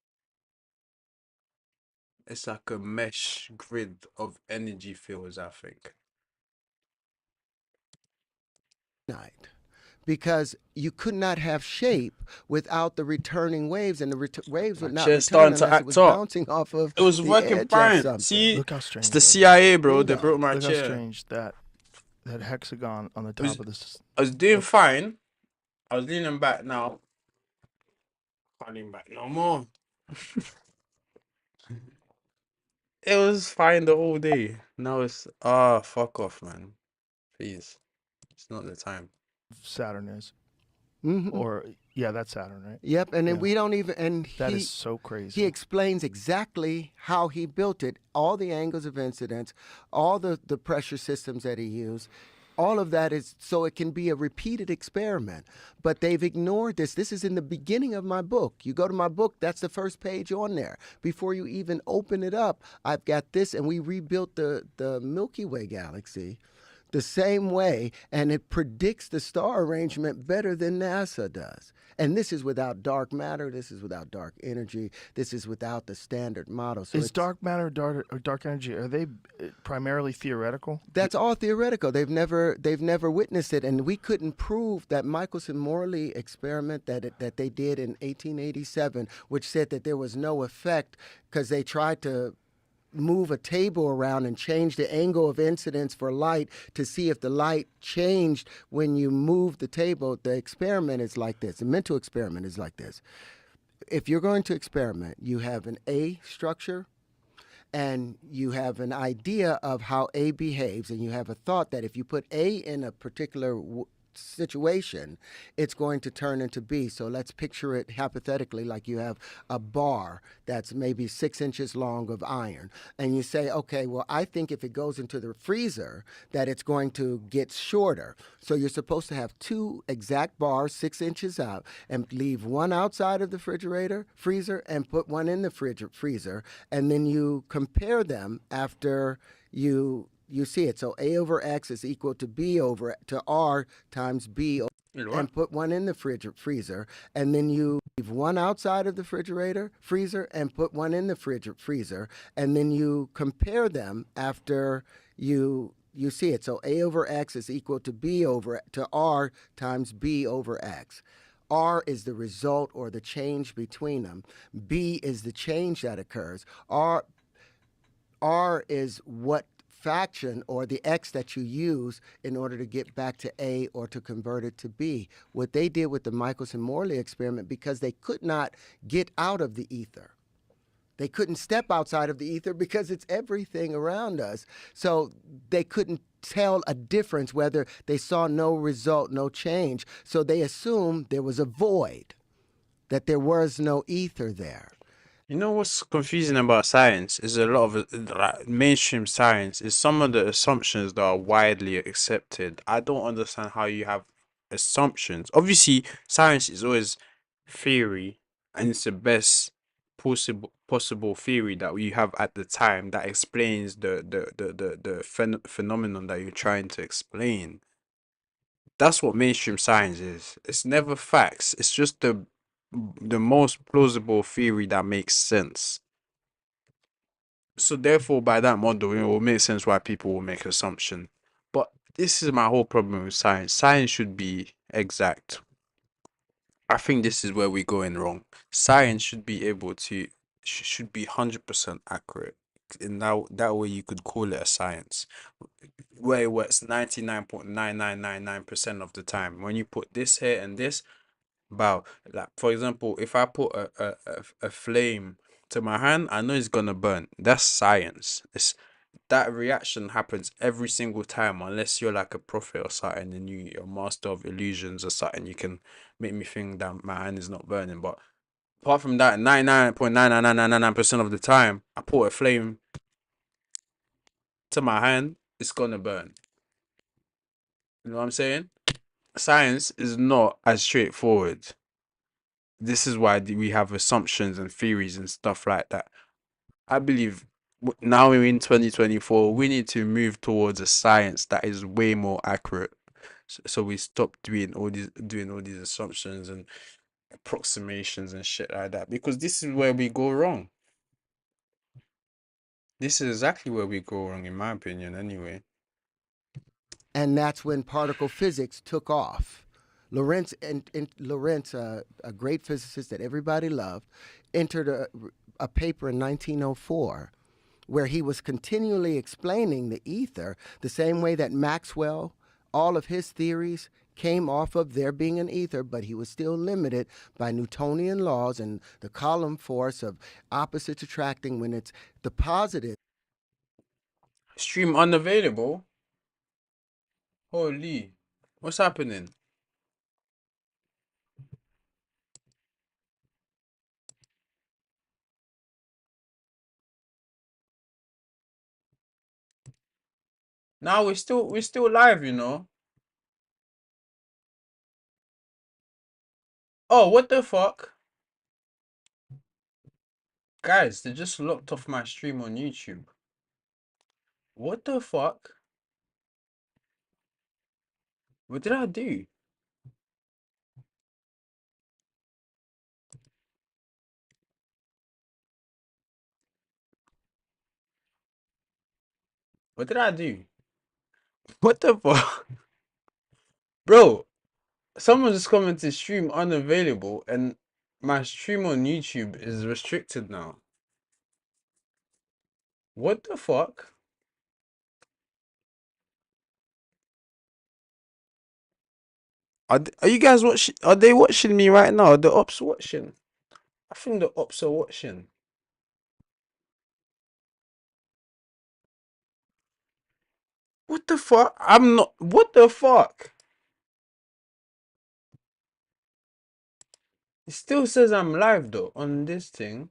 It's like a mesh grid of energy fields, I think. Because you could not have shape without the returning waves, and the waves would not Chair's return starting to unless it act was up. bouncing off of It was the working edge fine. of something. See, Look how strange it's the that is. CIA, bro. They Bingo. broke my Look how chair. strange that hexagon on the top of this. I was doing fine. I was leaning back now. Can't lean back no more. It was fine the whole day. Now it's fuck off, man. Please. It's not the time. Saturn is. Mm-hmm. Or yeah, that's Saturn, right? Yep, and then we don't even, and that is so crazy. He explains exactly how he built it, all the angles of incidence, all the pressure systems that he used. All of that is so it can be a repeated experiment. But they've ignored this. This is in the beginning of my book. You go to my book, that's the first page on there. Before you even open it up, I've got this, and we rebuilt the Milky Way galaxy the same way, and it predicts the star arrangement better than NASA does. And this is without dark matter. This is without dark energy. This is without the standard model. So is dark matter or dark energy, are they primarily theoretical? That's all theoretical. They've never witnessed it, and we couldn't prove that Michelson-Morley experiment that they did in 1887, which said that there was no effect because they tried to move a table around and change the angle of incidence for light to see if the light changed when you move the table. The experiment is like this. The mental experiment is like this. If you're going to experiment, you have an A structure and you have an idea of how A behaves, and you have a thought that if you put A in a particular situation, it's going to turn into B. So let's picture it hypothetically like you have a bar that's maybe 6 inches long of iron. And you say, okay, well, I think if it goes into the freezer that it's going to get shorter. So you're supposed to have 2 exact bars 6 inches out and leave one outside of the freezer, and put one in the freezer. And then you compare them after you see it. So A over X is equal to B over to R times B, and put one in the freezer, and then you leave one outside of the freezer, and put one in the freezer, and then you compare them after you see it. So A over X is equal to B over to R times B over X. R is the result or the change between them. B is the change that occurs. R is what fraction or the X that you use in order to get back to A or to convert it to B. What they did with the Michelson-Morley experiment, because they could not get out of the ether. They couldn't step outside of the ether because it's everything around us. So they couldn't tell a difference, whether they saw no result, no change. So they assumed there was a void, that there was no ether there. You know what's confusing about science is a lot of like, mainstream science is some of the assumptions that are widely accepted. I don't understand how you have assumptions. Obviously, science is always theory, and it's the best possible theory that we have at the time that explains the phenomenon that you're trying to explain. That's what mainstream science is. It's never facts. It's just the most plausible theory that makes sense. So therefore, by that model, it will make sense why people will make assumption. But this is my whole problem with science. Science should be exact. I think this is where we're going wrong. Science should be able to should be 100% accurate. And that way you could call it a science. Where it works 99.9999% of the time. When you put this here and this, like for example, if I put a flame to my hand, I know it's gonna burn. That's science. That reaction happens every single time, unless you're like a prophet or something and you're a master of illusions or something. You can make me think that my hand is not burning. But apart from that, 99.99999% of the time, I put a flame to my hand, it's gonna burn. You know what I'm saying? Science is not as straightforward. This is why we have assumptions and theories and stuff like that. I believe now we're in 2024, we need to move towards a science that is way more accurate. So we stop doing all these assumptions and approximations and shit like that, because this is where we go wrong. This is exactly where we go wrong, in my opinion, anyway. And that's when particle physics took off. Lorentz, a great physicist that everybody loved, entered a paper in 1904 where he was continually explaining the ether the same way that Maxwell, all of his theories came off of there being an ether, but he was still limited by Newtonian laws and the Coulomb force of opposites attracting when it's the positive. Stream unavailable? Holy, what's happening? Now we're still live, you know. Oh, what the fuck? Guys, they just locked off my stream on YouTube. What the fuck? What did I do? What did I do? What the fuck? Bro, someone just commented stream unavailable and my stream on YouTube is restricted now. What the fuck? Are you guys watching? Are they watching me right now? Are the ops watching? I think the ops are watching. What the fuck? I'm not. What the fuck? It still says I'm live though on this thing.